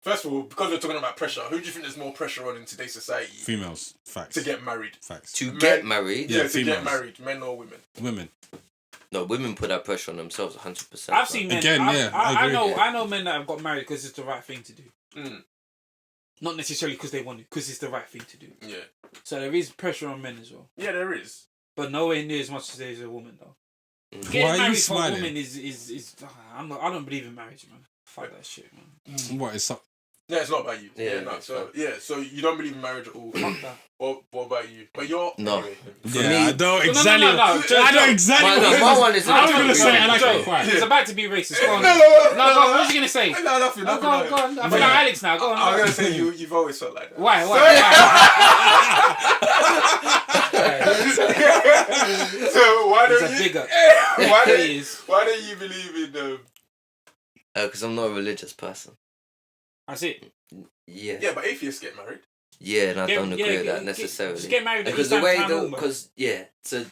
First of all, because we're talking about pressure, who do you think there's more pressure on in today's society
Females, facts.
to get married?
Facts.
To
Men-
get married?
Yeah,
Yeah,
to
females.
get married, men or women.
Women.
No, women put that pressure on themselves 100%.
I've seen men.
Again,
I,
yeah,
I,
I agree.
I know men that have got married because it's the right thing to do.
Mm.
Not necessarily because they want to, because it's the right thing to do.
Yeah.
So there is pressure on men as well,
Yeah, there is.
but nowhere near as much as there is a woman though.
Why
Getting
are you
married for a
smiling?
woman is I don't believe in marriage, man. Fuck that shit, man.
What is up?
Yeah, it's not about you.
Yeah,
no.
it's
So so you don't believe in marriage at all.
Fuck that.
What about you? But you're
No.
Anyway.
Yeah,
me-
I know
No,
exactly.
no.
I know exactly.
My,
what
no, my one is
I was gonna say, I like
Joe,
it quiet.
It's about to be racist. Go on.
No,
No, go on. What was you gonna say?
No, nothing.
Go on, go on. I feel like Alex now. Go on.
I'm gonna say you've always felt like that.
Why?
So why
He's
don't
a
you?
bigger.
Why
He is.
don't you believe in?
Because I'm not a religious person.
That's it.
Yeah.
Yeah, but atheists get married.
Yeah, and I
Get-
don't agree
yeah,
with that
get-
necessarily.
Just get married.
Because the way because so
Go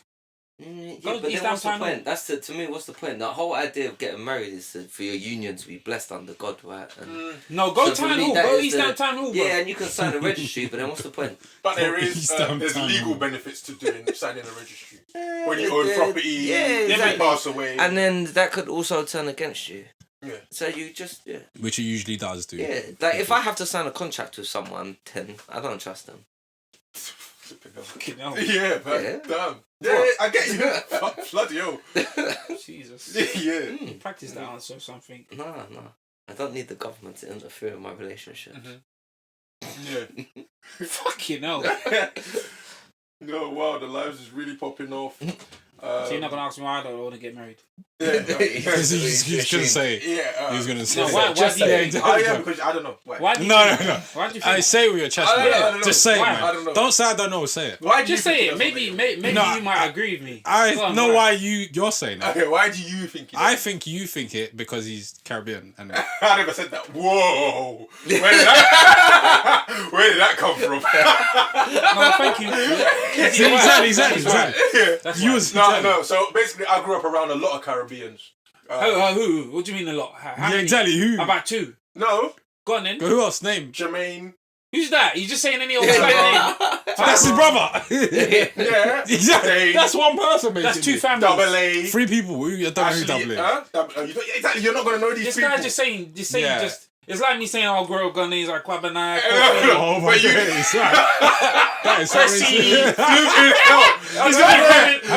yeah,
East
but then what's the
Downtown
point?
Hall.
That's to me. What's the point? The whole idea of getting married is for your union to be blessed under God, right? And
No, go
So for
Town
me,
Hall.
that
Go
is
East
the-
Downtown Hall, bro.
yeah, and you can sign a registry, but then what's the point?
But there is
East
there's
Downtown.
legal benefits to doing signing a registry. When you own
Yeah,
property,
yeah,
if
exactly.
you pass away.
And then that could also turn against you.
Yeah.
So you just
Which it usually does do.
yeah. Like if I have to sign a contract with someone, then I don't trust them.
Fucking hell.
Yeah, man.
Yeah.
Damn. Yeah, I get you. Fuck, bloody hell.
Jesus.
Yeah.
Practice that answer or something.
No. I don't need the government to interfere in my relationship.
Yeah.
Fucking hell.
No, wow, the lives is really popping off.
So you're not gonna ask me why I don't want to get married?
Yeah.
Because he was gonna say it.
Yeah.
He was gonna say
No,
it.
why
Just
do you
say it.
think?
Oh, yeah, because I don't know.
Why do you
No,
think?
no.
Why do you think?
I say it with your chest,
I don't
man.
know.
Just say it,
Why?
man.
I don't know.
Don't say I don't know. Say it.
Why do you
Just say
think
it.
that's
Maybe
No,
you might agree with me.
I
Go on,
know
why?
why you're saying that.
Okay, why do you think it
I
is?
think you think it because he's Caribbean and
I never said that. Whoa. Where did that come from?
No, thank you.
exactly.
Yeah.
That's
You
right.
was
No. So basically, I grew up around a lot of Caribbeans.
Who? What do you mean a lot? How
Yeah,
many?
exactly. Who?
About 2.
No,
Go on then.
Who else? Name.
Jermaine.
Who's that? You just saying any old name?
That's his brother.
Yeah.
Exactly.
Dane.
That's one person.
That's 2
basically.
families.
Double A.
3 people. Who? I don't know who
Ashley,
double A.
you don't, exactly. You're not gonna know these
This
people.
guy's just saying,
Yeah.
just. It's like me saying, "I'll grow Ghanaians like Kwabena."
Oh my
But you-
goodness. That is so
Cressy.
racist.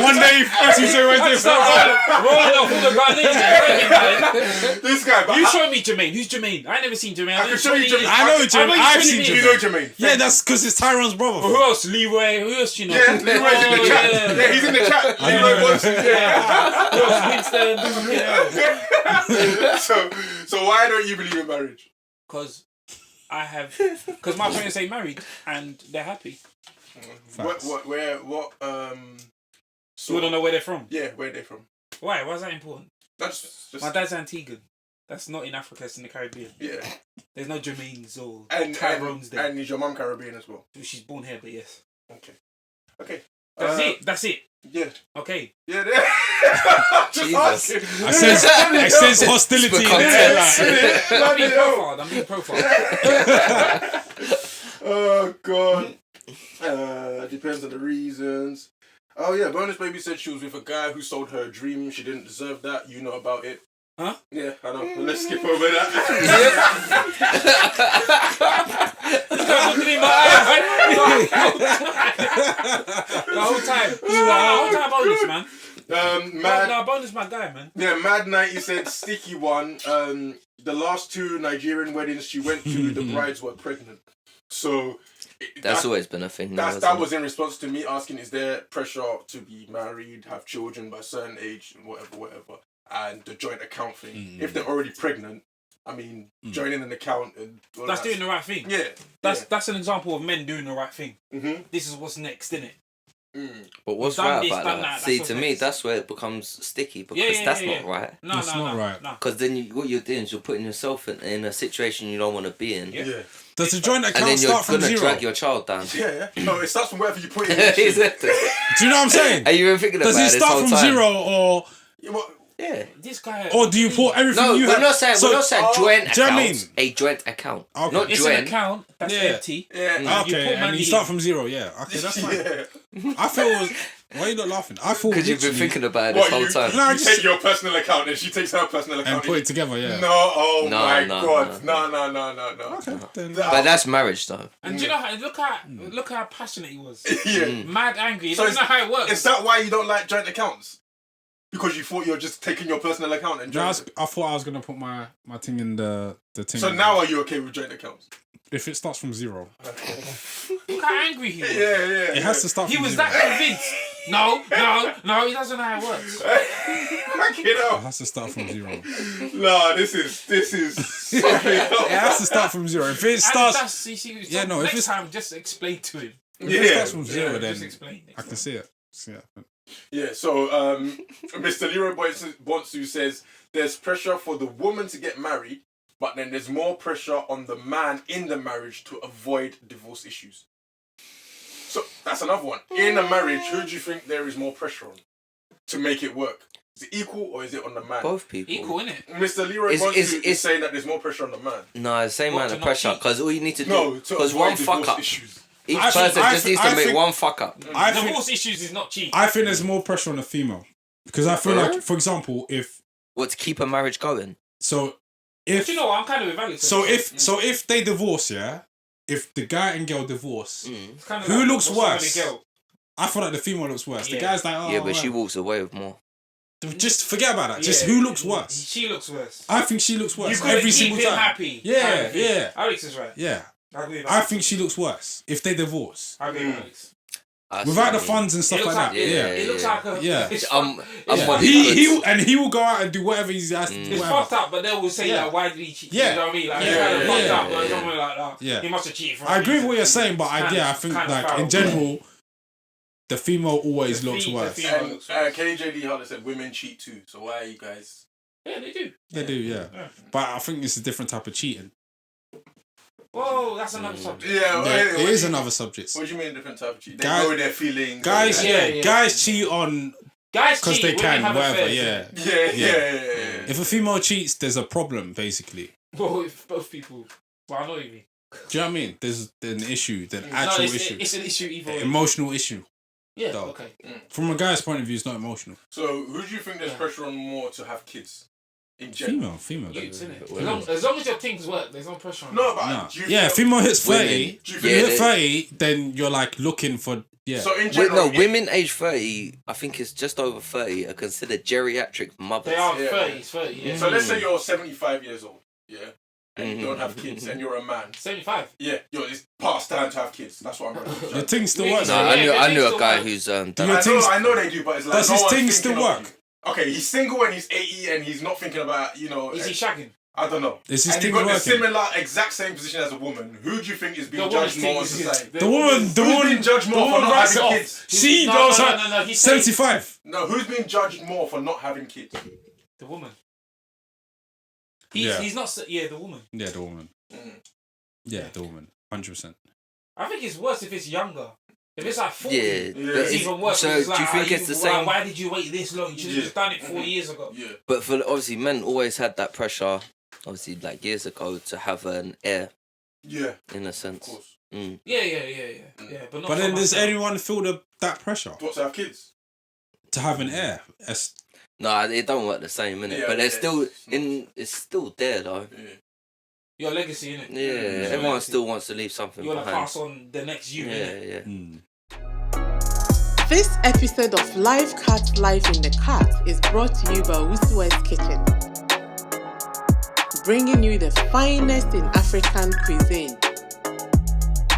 One day, Tuesday, Wednesday,
Rolling off all the Ghanaians.
This guy, but
You show me Jermaine. Who's Jermaine? I never seen Jermaine.
I can show you Jermaine.
I know Jermaine. I've seen
you
Jermaine.
know Jermaine.
Yeah, that's because it's Tyrone's brother.
Who else? Leeway. Who else? You know?
Yeah, Leroy's in the
Oh,
chat.
yeah.
Yeah, he's in the chat. Leroy wants. Yeah.
Who else? Winston. You know.
So why don't you believe in marriage?
Because because my parents ain't married and they're happy.
Facts.
What?
So we don't know where they're from.
Yeah, where are they from?
Why? Why is that important?
That's just.
My dad's Antiguan. That's not in Africa. It's in the Caribbean.
Yeah.
There's no Jermaines or
And
Tyrones there.
and is your mum Caribbean as well?
She's born here, but yes.
Okay.
That's it.
Yeah.
Okay.
Yeah. Just
Jesus.
asking.
I sense hostility in there. Like.
I'm being profiled.
Oh God. Depends on the reasons. Oh yeah, Bonus Baby said she was with a guy who sold her a dream. She didn't deserve that. You know about it.
Huh?
Yeah, I know. Let's skip over that.
Looking in my eye, the whole time. Bonus, man.
Mad.
No, Bonus my guy, man.
Yeah, Mad 90 said sticky one. The last 2 Nigerian weddings she went to, the brides were pregnant. So
That's always been a thing.
That was in response to me asking, is there pressure to be married, have children by a certain age, and whatever, and the joint account thing. If they're already pregnant, I mean, joining an account and all
That's
that.
doing the right thing.
Yeah,
That's an example of men doing the right thing.
Mm-hmm.
This is what's next, innit?
But what's
Done
right
this,
about
done
that?
that,
See,
that's
to
what's
me,
next.
that's where it becomes sticky because that's not right.
No,
That's not right.
No.
Because then what you're doing is you're putting yourself in a situation you don't want to be in.
Yeah.
Does the joint
And
account
then you're
start from
going to
zero?
drag your child down.
Yeah. No, it starts from wherever you put it.
Exactly.
Do you know what I'm saying?
Are you even thinking
Does
about
it
it this
start
whole
from
time?
zero or
Yeah.
This guy.
or do you put everything
No,
you
we're
have?
not saying joint
do you know what I
account.
mean?
A joint account.
Okay.
Not
It's
joint.
an account that's
Yeah.
empty.
Yeah.
You
Okay,
put
and
money
you start
in.
from zero, yeah. Okay, that's fine.
Yeah.
I feel it was. Why are you not laughing? I feel
Because you've been
literally-
thinking about it this
What,
whole
you,
time.
No, I
you
just-
take your personal account and she takes her personal account
and put it together, yeah.
No, oh
No,
my
no,
god.
no.
No.
Okay, then.
But that's marriage, though.
And do you know how? Look how passionate he was.
Yeah.
Mad angry. He
So
doesn't know how it works.
Is that why you don't like joint accounts? Because you thought you're just taking your personal account and
No, I
joint.
thought I was gonna put my thing in the thing.
So now are you okay with joint accounts?
if it starts from zero,
Look how angry he was.
Yeah.
it has to start.
He
from
was
zero.
that convinced. No, he doesn't know how it works.
Fuck it
It
up.
has to start from zero.
No, this is something else.
It has to start from zero. If it
And
starts,
that's, you see,
Yeah, no, if
next
it's-
time, just explain to him.
if it
Yeah.
starts from zero, then
Just explain.
I can see it. See it.
Yeah, so Mr. Leroy Bonsu says there's pressure for the woman to get married, but then there's more pressure on the man in the marriage to avoid divorce issues. So that's another one. In a marriage, who do you think there is more pressure on to make it work? Is it equal or is it on the man?
Both people.
Equal, innit?
Mr. Leroy Bonsu is saying that there's more pressure on the man.
No, same
What,
amount
to
of
not
pressure.
cheat?
Because all you need to
No,
do.
to
Because
avoid
one fuck
divorce
up.
issues.
Each
I think-
person
I
just
think-
needs to
I
make
think-
one fuck up.
I think
Divorce issues is not cheap.
I think there's more pressure on the female because I feel like, for example, if
What, to keep a marriage going?
so,
But
if
you know what? I'm kind of with Alex.
so if they divorce, yeah, if the guy and girl divorce,
It's kind of
who
like,
looks
what's wrong with
worse?
the girl?
I feel like the female looks worse. The
Yeah.
guy's like, oh,
Yeah, but she
well.
walks away with more.
Just forget about that. Just
Yeah.
who looks worse?
She looks worse.
I think she looks
You
worse
couldn't
every
keep
single
him
time.
happy.
Yeah,
kind of thing.
yeah.
Alex is right.
Yeah,
I agree with
I
Alex.
think she looks worse if they divorce
I agree with Alex.
I see
without
what
the
you mean.
funds and stuff
It
like
looks
that.
like,
Yeah,
it looks like a...
Yeah.
It's
I'm
fucked-
one-
he will go out and do whatever he's asked to do.
It's
Whatever.
fucked up, but they will say,
Yeah.
like, why did he cheat?
Yeah.
You know what I mean? Like,
Yeah,
it's kind of
yeah,
fucked
yeah,
up. Like,
yeah.
something like that.
Yeah.
He must have cheated for a
I agree with
reason.
what you're saying, but
Kind
I
of-
think
kind of
like
foul.
in general, the female always
The
looks
fe- the
worse.
female-
And KJD Hunter said women cheat too. So why are you guys?
Yeah, they do.
They do, yeah.
Yeah.
But I think it's a different type of cheating.
Whoa, that's another subject.
Yeah,
Yeah, it is another subject.
What do you mean different type of cheat? They
Guys-
go with their feelings.
Guys,
Yeah.
guys cheat on
Guys
because
cheat,
they
women
can,
have
whatever.
affairs.
Yeah.
Yeah.
If a female cheats, there's a problem basically.
Well, if both people... Well, I know what you mean.
Do you know what I mean? There's an issue, an
No,
actual
it's,
issue,
it's an issue either way.
emotional issue.
Yeah,
Dog.
okay.
From a guy's point of view, it's not emotional.
So who do you think there's
Yeah.
pressure on more to have kids? In general.
Female.
Youths, innit?
Women.
As long as your things work, there's no pressure on
No,
it.
but
No.
do you
Yeah,
feel-
female hits 30.
Women.
Do you
If
feel-
you
Yeah,
hit 30, then you're like looking for
So in
Wait,
general,
no, women age 30, I think it's just over 30, are considered geriatric mothers.
They are
Yeah.
30s, 30, yeah.
So let's say you're 75 years old, yeah, and you
Mhm.
don't have kids, and you're a man.
75.
Yeah, it's past time to have kids. That's what I'm
your
going
thing still
Yeah,
works.
No,
yeah,
right?
I
yeah,
knew a
still
guy
work.
who's
Do
done
your
I
things-
know they do, but it's like
Does
no
his
one's
thing
thinking
still
of
work?
you. Okay, he's single and he's 80 and he's not thinking about,
Is he shagging?
I don't know.
Is his
And
thing
you've got the
working?
similar, exact same position as a woman. Who do you think is being judged more in society?
The woman,
Who's being judged more for not
writes it
having
off.
kids?
She
No,
goes
no,
out
no, he's saying-
75.
No, who's being judged more for not having kids?
The woman.
Yeah.
He's not... Yeah, the woman.
Yeah, the woman.
Mm.
Yeah, the woman. 100%.
I think it's worse if it's younger. If it's like 40,
Yeah.
Yeah.
But
it's even worse.
So,
It's
do
like,
you think it's the same?
Why did you wait this long? You should have
Yeah.
just done it 4 years ago.
Yeah.
But for obviously, men always had that pressure, obviously, like years ago, to have an heir,
Yeah,
in a
of
sense.
course.
Yeah. But not
But
for
then does
myself.
anyone feel that pressure
What, to have kids?
to have an heir?
No, it don't work the same, innit?
Yeah,
but
yeah,
it's still
it's
it's still there though.
Yeah.
Your legacy, innit?
Yeah, everyone still wants to leave something
You want to
behind.
pass on the next you, innit?
Yeah.
This episode of Live Cat Life in the Cat is brought to you by Wisu's Kitchen, bringing you the finest in African cuisine.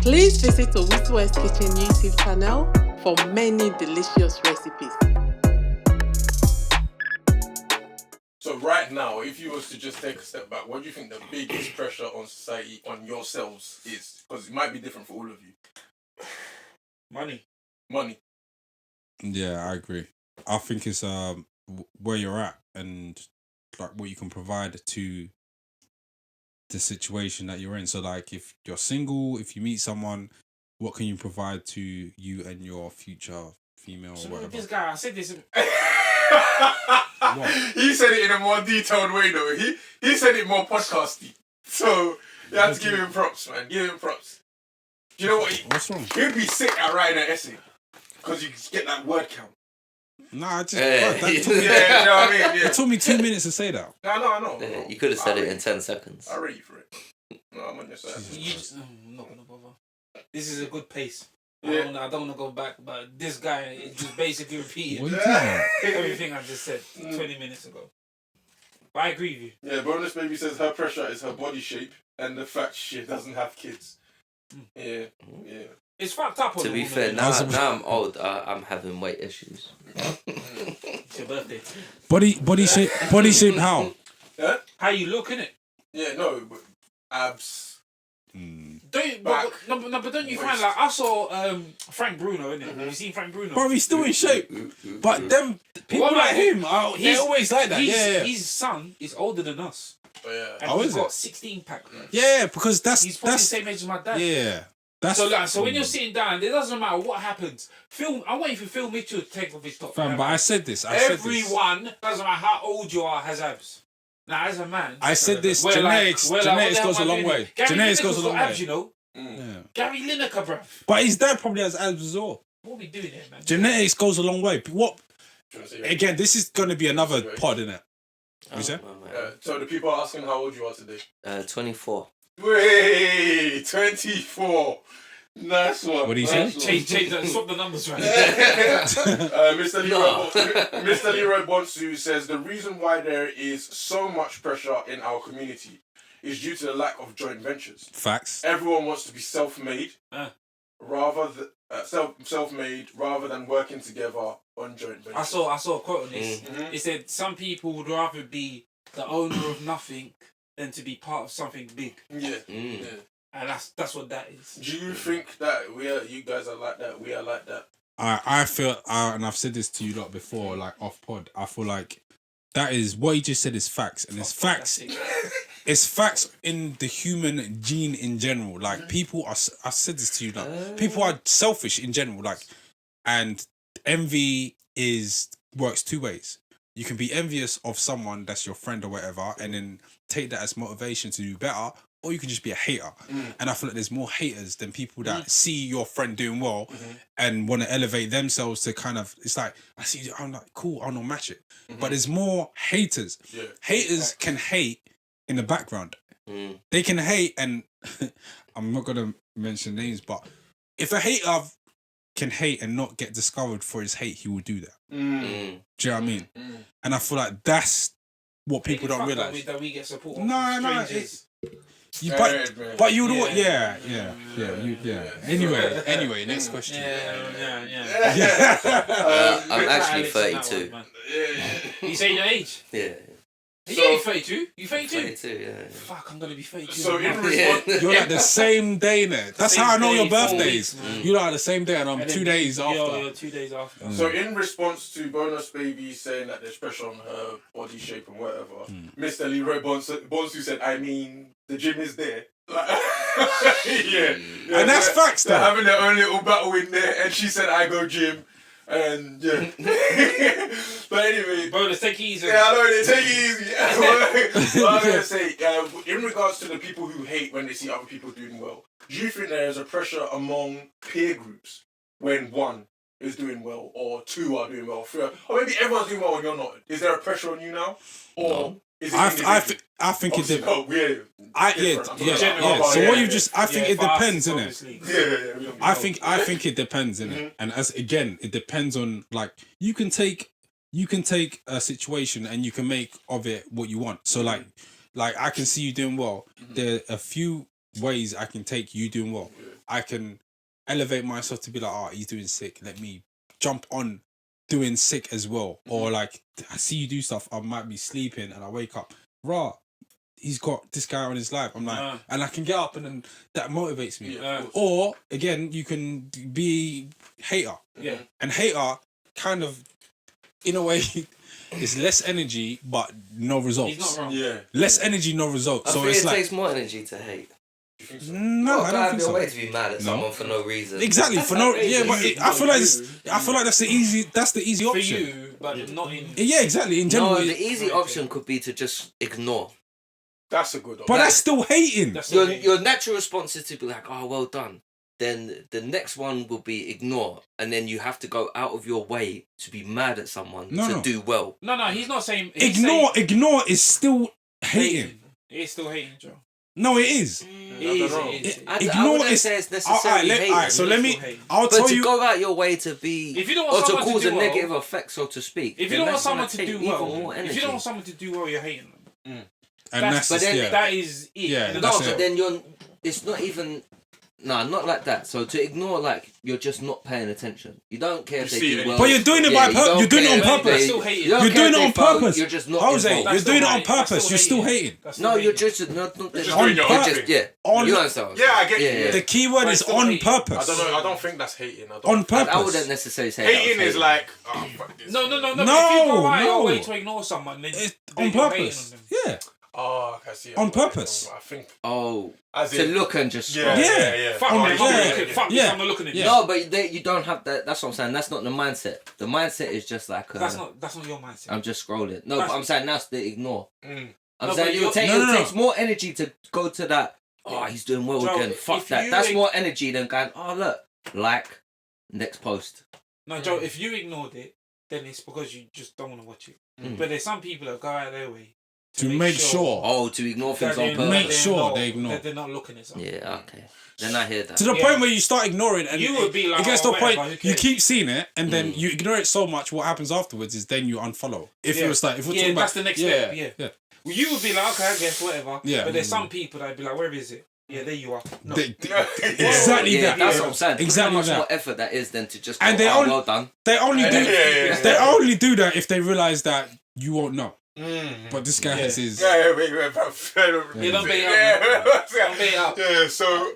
Please visit the Wisu's Kitchen YouTube channel for many delicious recipes.
So right now, if you was to just take a step back, what do you think the biggest pressure on society, on yourselves is? Because it might be different for all of you. Money.
Yeah, I agree. I think it's where you're at and like what you can provide to the situation that you're in. So like if you're single, if you meet someone, what can you provide to you and your future female or
So
whatever?
this guy, I said this.
He said it in a more detailed way though. He said it more podcasty. So you have to give him props, man. Give him props. Do you know what?
What's wrong?
He'd be sick at writing an essay because you get that word count.
Nah, I just
Yeah.
that took me,
Yeah, you know what I mean? Yeah.
it took me 2 minutes to say that.
I know.
Yeah, you could have said it in 10 seconds.
I'll rate you for it. No, I'm on your side.
I'm not gonna bother. This is a good pace.
Yeah.
I don't want to go back, but this guy is just basically repeating
What are you talking about?
everything I just said 20 minutes ago. But I agree with you.
Yeah, Bonus Baby says her pressure is her body shape and the fact she doesn't have kids. Yeah.
It's fucked up. On
To
the
be
woman,
fair,
you know?
now I'm old, I'm having weight issues.
It's your birthday.
Body shape how?
Yeah?
How you look, innit?
Yeah, no, but abs.
Don't but don't you find like I saw Frank Bruno, innit? Have you seen Frank Bruno?
Bro, he's still in shape. But them people
Well,
like
like,
him, they're always like that. Yeah.
His son is older than us.
Oh, yeah.
And
Oh,
he's
is
got
it?
16 pack. Bro.
Yeah, because
He's probably the same age as my dad.
Yeah.
So when you're sitting down, it doesn't matter what happens. I'm waiting for Phil Mitchell to take off his top.
Fam, but I said this.
Everyone, doesn't matter how old you are, has abs. Now, as a man,
I said this.
we're
Genetics
what the hell
goes a
am I
long
doing?
way.
Gary
Genetics
Lineker's
goes a
got
long
abs,
way.
you know.
Yeah.
Gary Lineker, bruv.
But his dad probably has abs as well.
What are we doing here, man?
Genetics goes a long way. What?
Do you wanna say
Again, this is going to be another pod, innit? You say?
so the people are asking how old you are today.
24.
Wait, 24. Nice one.
What do you
nice
say?
one.
Change that, swap the numbers right.
Mr. Leroy Bonsu says the reason why there is so much pressure in our community is due to the lack of joint ventures.
Facts.
Everyone wants to be self-made, self-made rather than working together on joint ventures.
I saw a quote on this. It said some people would rather be the owner of nothing than to be part of something big.
Yeah.
And that's what that is.
Do you think that you guys are like that? We are like that.
I feel, and I've said this to you lot before, like off pod. I feel like that is what you just said is facts, and it's facts. It's facts in the human gene in general. Like people are, I said this to you, like people are selfish in general. Like, and envy works two ways. You can be envious of someone that's your friend or whatever, and then take that as motivation to do better. Or you can just be a hater. And I feel like there's more haters than people that see your friend doing well and want to elevate themselves to kind of, it's like, I see you, I'm like, cool, I'll not match it. But there's more haters.
Yeah.
Haters can hate in the background. They can hate, and I'm not going to mention names, but if a hater can hate and not get discovered for his hate, he will do that. Do you know what I mean? And I feel like that's what people don't realise.
That we get support.
No,
strangers.
But you know what? Yeah. Anyway, next question.
I'm actually 32.
You say your age?
Yeah.
Yeah, you 32? You 32?
32, yeah.
Fuck, I'm gonna be 32.
So in response,
You're like the same day now. That's
Same
how I know
day,
your
4
birthdays.
weeks,
You're like the same day, and I'm
And
2
then
days after.
You're 2 days after.
so in response to Bonus Baby saying that there's pressure on her body shape and whatever, Mr. Leroy Bonsu said, I mean, the gym is there. Like, yeah.
And that's facts,
They're
though.
having their own little battle in there, and she said, I go gym. And yeah. But anyway.
Bro, let's take it easy.
Yeah, I know, they take it easy. Well, I was gonna say, in regards to the people who hate when they see other people doing well, do you think there is a pressure among peer groups when one is doing well, or two are doing well, three are, or maybe everyone's doing well and you're not? Is there a pressure on you now, or is it?
I think it depends.
No, we're different.
So what you just, I think it depends, innit?
Yeah.
I think it depends, innit? And as again, it depends on like you can take a situation and you can make of it what you want. So like I can see you doing well. There are a few ways I can take you doing well. I can elevate myself to be like, oh, he's doing sick. Let me jump on doing sick as well. Or like I see you do stuff. I might be sleeping and I wake up. Rah, he's got this guy on his life. I'm like, and I can get up and then that motivates me. Or again, you can be hater.
Yeah.
And hater kind of, in a way, it's less energy but no results.
He's not wrong.
Yeah.
Less energy, no results.
I
So
think
it's
it
like
takes more energy to hate.
no, I don't think so.
way to be mad at someone for no reason.
Exactly for no. Yeah, but I feel like that's the easy. That's the easy
For
option.
you, but not in.
Yeah, exactly. In general,
No, the easy option could be to just ignore.
That's a good option.
but that's still hating.
Your natural response is to be like, oh, well done. Then the next one will be ignore, and then you have to go out of your way to be mad at someone to do well.
No, he's not saying.
Ignore is still hating.
It's still hating, Joe.
No, it is.
It is.
I wouldn't say it's necessarily hating.
Alright, so let me. I'll
But
tell
to
you.
go out your way to be,
If you don't
or
want
to
someone to
cause
do
a
well,
negative effect, so to speak.
If you don't want someone to do well, if you don't want someone to do well, you're hating them.
And that's
but then
That is it.
Yeah,
In a
that's
nutshell.
it.
then it's not even. Nah, not like that. So to ignore, like you're just not paying attention. You don't care if they do well.
But you're doing it you're doing it on purpose. You're doing it on purpose.
You're just not.
Jose,
involved.
you're doing it on purpose. You're still hating.
No, you're just not.
You're just doing your own thing.
Yeah.
On-
You understand?
Yeah, I get you.
The key word is
still
on
hating.
purpose.
I don't know. I don't think that's hating.
On purpose.
I wouldn't necessarily say that
Hating
was
is like, oh, fuck this.
No.
No,
If you go out your
no.
way to ignore someone, then
It's
then
on
you're
purpose.
hating on them.
Yeah.
Oh, I see.
On purpose.
I think.
Oh,
As
to
in,
look and just
yeah,
scroll.
yeah.
Fuck
On
me,
the-
if I'm
yeah,
looking- fuck me
yeah.
if I'm looking at you.
Yeah.
No, but you don't have that. That's what I'm saying. That's not the mindset. The mindset is just like
That's not your mindset.
I'm just scrolling. No, but I'm saying that's the ignore.
Mm.
I'm
No,
saying
but
it
you're-
takes more energy to go to that. Oh, he's doing well
Joe,
again. Fuck
if
that.
you
That's
ig-
more energy than going. Oh look, like next post.
No, Joe, if you ignored it, then it's because you just don't want to watch it. But there's some people that go out their way
To make sure.
Oh, to ignore things on purpose.
Make sure they ignore.
that they're not looking at something.
Yeah, okay. Then I hear that.
To the point where you start ignoring and
You would be like,
it gets
oh,
to a point
whatever, who
you
cares?
keep seeing it and then you ignore it so much. What happens afterwards is then you unfollow. If
Yeah.
it was like if we're
Yeah,
talking
that's
about
the next step, yeah. Well, you would be like, okay, I guess, whatever.
Yeah.
But there's some people that'd be like, where is it? Yeah, there you are. No.
exactly
Yeah,
that.
that's what I'm saying.
Exactly
Exactly how much
that.
more effort that is than to just go,
And they
oh,
only-
well done.
They only do
Yeah.
they only do that if they realize that you won't know.
Mm.
But this guy has his
Wait.
Yeah, don't bait out.
Yeah,
Don't bait out.
yeah, so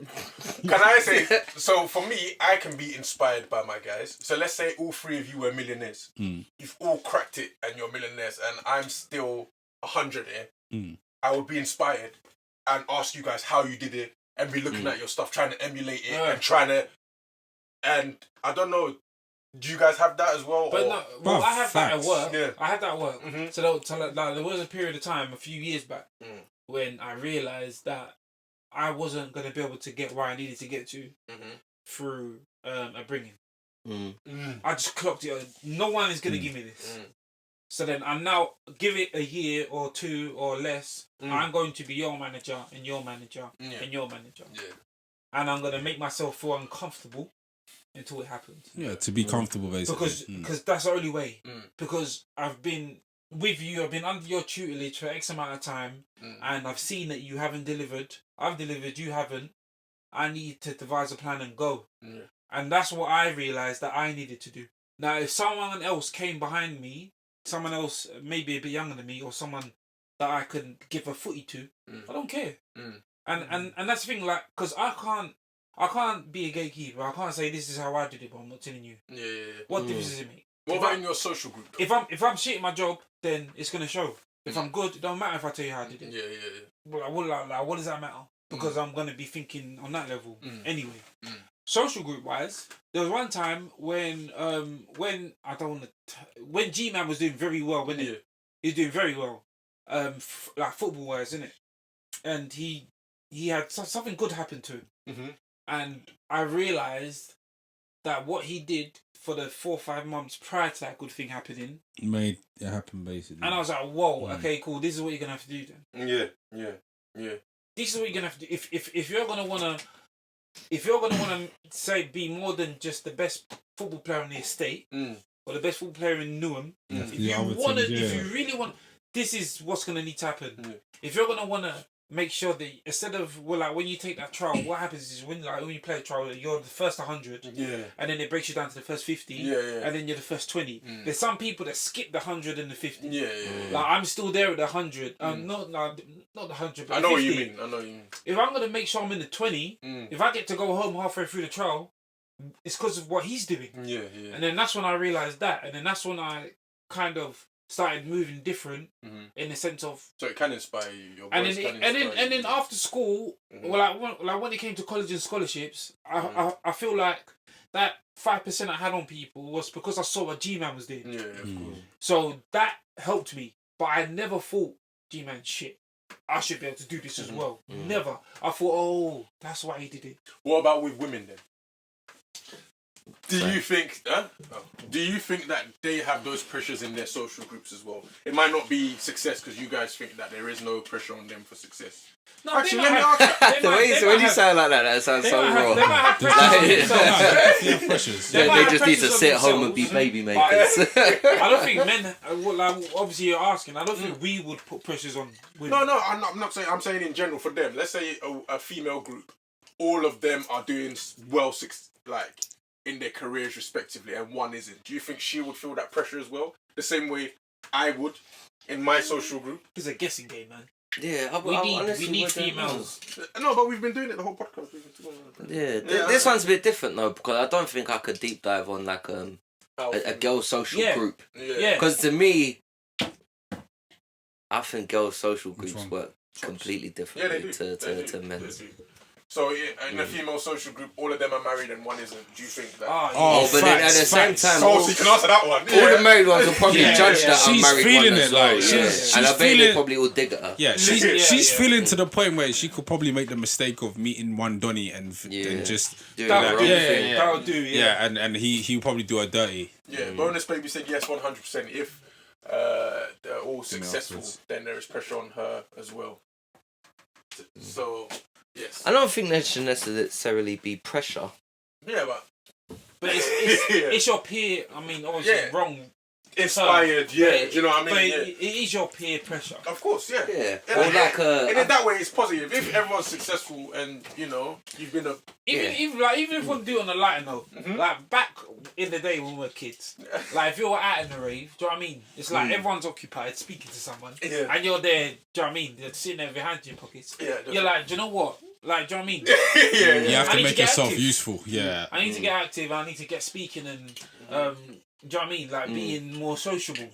can I say, so for me, I can be inspired by my guys. So let's say all three of you were millionaires. You've all cracked it and you're millionaires and I'm still 100 here. I would be inspired and ask you guys how you did it and be looking at your stuff, trying to emulate it and trying to, and I don't know, do you guys have that as well?
But
or?
no, well, I have that at
facts.
work.
Yeah.
I had that at work. So there was a period of time, a few years back, when I realised that I wasn't going to be able to get where I needed to get to through a bringing. I just clocked it. No one is going to give me this. So then I now give it a year or two or less. I'm going to be your manager and your manager and your manager.
Yeah.
And I'm going to make myself feel uncomfortable until it happens.
Yeah, to be comfortable basically.
Because that's the only way. Because I've been with you, I've been under your tutelage for X amount of time, and I've seen that you haven't delivered. I've delivered, you haven't. I need to devise a plan and go. And that's what I realised that I needed to do. Now, if someone else came behind me, someone else maybe a bit younger than me, or someone that I can give a footy to, I don't care. And that's the thing, like, because I can't be a gatekeeper. I can't say this is how I did it, but I'm not telling you.
Yeah.
What difference does it make?
What about in your social group?
If I'm shit at my job, then it's gonna show. If I'm good, it don't matter if I tell you how I did it.
Yeah.
But what does that matter? Because I'm gonna be thinking on that level anyway. Social group wise, there was one time when I don't want to when G-Man was doing very well, wasn't he? He was doing very well. like football wise, isn't it? And he had something good happen to him, and I realised that what he did for the 4 or 5 months prior to that good thing happening
made it happen basically.
And I was like, whoa, okay, cool. This is what you're gonna have to do then.
Yeah.
This is what you're gonna have to do. If you're gonna wanna say be more than just the best football player on the estate or the best football player in Newham, if you really want, this is what's gonna need to happen. If you're gonna wanna make sure that instead of when you take that trial, what happens is when you play a trial, you're the first 100, and then it breaks you down to the first 50, and then you're the first 20. There's some people that skip the 100 and the 50. Like I'm still there at the 100. Not the 100, but
I know
the 50.
what you mean.
If I'm gonna make sure I'm in the 20, if I get to go home halfway through the trial, it's because of what he's doing. And then that's when I realised that, and then that's when I kind of started moving different in the sense of,
so it can inspire you. Your
and
voice
then after school, when it came to college and scholarships, I feel like that 5% I had on people was because I saw what G-Man was doing.
Yeah, of course.
So that helped me, but I never thought, G-Man, shit, I should be able to do this as well. Never. I thought, oh, that's why he did it.
What about with women then? Do you think that they have those pressures in their social groups as well? It might not be success because you guys think that there is no pressure on them for success.
No,
actually, let me ask that.
When you sound like that sounds so wrong.
They might have pressures.
They just need to sit at home and be baby makers.
I don't think men. Obviously, you're asking. I don't think we would put pressures on women.
No, I'm not saying. I'm saying in general for them. Let's say a female group, all of them are doing well, in their careers respectively, and one isn't. Do you think she would feel that pressure as well? The same way I would in my social group?
It's a guessing game, man.
Yeah,
we need females.
No, but we've been doing it the whole podcast.
This one's a bit different though, because I don't think I could deep dive on like a girl social group.
Yeah.
Because to me, I think girl social groups work completely differently to men's.
So in a female social group, all of them are married and one isn't. Do you think that?
But then at the same time,
so you can answer that one.
All the married ones will probably judge that
she's
unmarried
feeling
one
it,
as well.
like she's
and I bet
feeling,
they probably all dig at her.
Yeah, she's feeling to the point where she could probably make the mistake of meeting one Donny and just
that'll do.
Yeah, and he'll probably do her dirty.
Yeah, Bonus Baby said yes, 100%. If they're all successful, then there is pressure on her as well. So. Yes.
I don't think there should necessarily be pressure.
Yeah,
but it's your peer. I mean, obviously wrong.
Inspired, do you know what I mean?
But it is your peer pressure.
Of course, yeah.
Or
and in that way, it's positive. If everyone's successful and you've been
even if we want to do it on a lighter note, like back in the day when we were kids, like if you were out in the rave, do you know what I mean? It's like everyone's occupied speaking to someone, and you're there. Do you know what I mean? They're sitting there with your hands in your pockets. You're like, do you know what? Like, do you know what I mean?
You have to make yourself useful. Yeah.
I need to get active. I need to get speaking and do you know what I mean? Like being more sociable.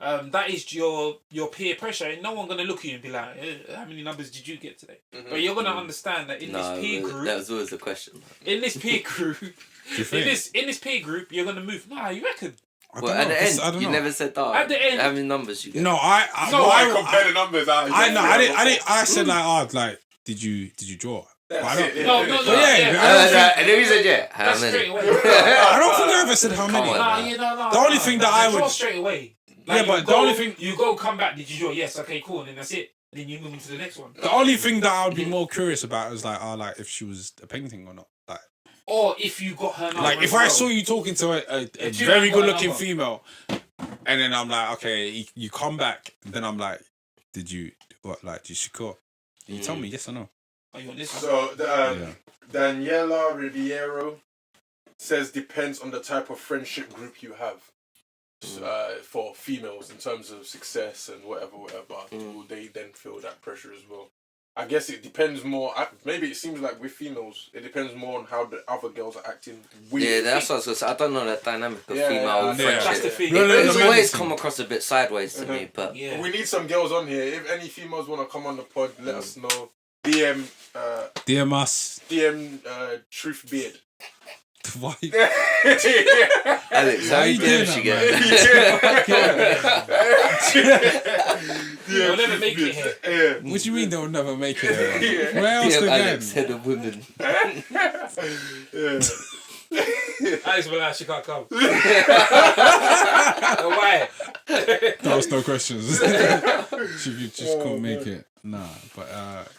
That is your peer pressure. Ain't no one gonna look at you and be like, how many numbers did you get today? But you're gonna understand that in this peer group.
That was always the question.
In this peer group, in this peer group, you're gonna move. Nah, you reckon?
Well, at the end, you never said that.
At the end,
how many numbers you get?
No, I
compare the numbers.
I said like, did you draw?
No.
And
then he said, how many?
Straight away.
I don't think I ever said how many.
No.
The only thing that I would
draw straight away. Like but the only thing you come back. Did you draw? Yes. Okay. Cool. And then that's it. Then you move on to the next one.
The only thing that I would be more curious about is like if she was a painting or not. Like,
or if you got her number.
Like if I saw you talking to a very good looking female, and then I'm like, okay, you come back. Then I'm like, did you score? Can you tell me yes or no?
So Daniela Riviero says depends on the type of friendship group you have. For females in terms of success and whatever, will they then feel that pressure as well? I guess it depends more. Maybe it seems like with females, it depends more on how the other girls are acting.
That's what I was going to say. I don't know that dynamic of female friendship.
That's the thing.
It's always come across a bit sideways to me, but
we need some girls on here. If any females want to come on the pod, let us know. DM us. DM TruthBeard.
Why?
Alex, how
you
you
doing
doing
that,
again?
We'll never make it here.
Yeah.
What do you mean they'll never make it? Where else
Yeah,
again?
Alex, head of women.
Alex will like, she can't come. Why?
There was no questions. She just couldn't make it. Nah, but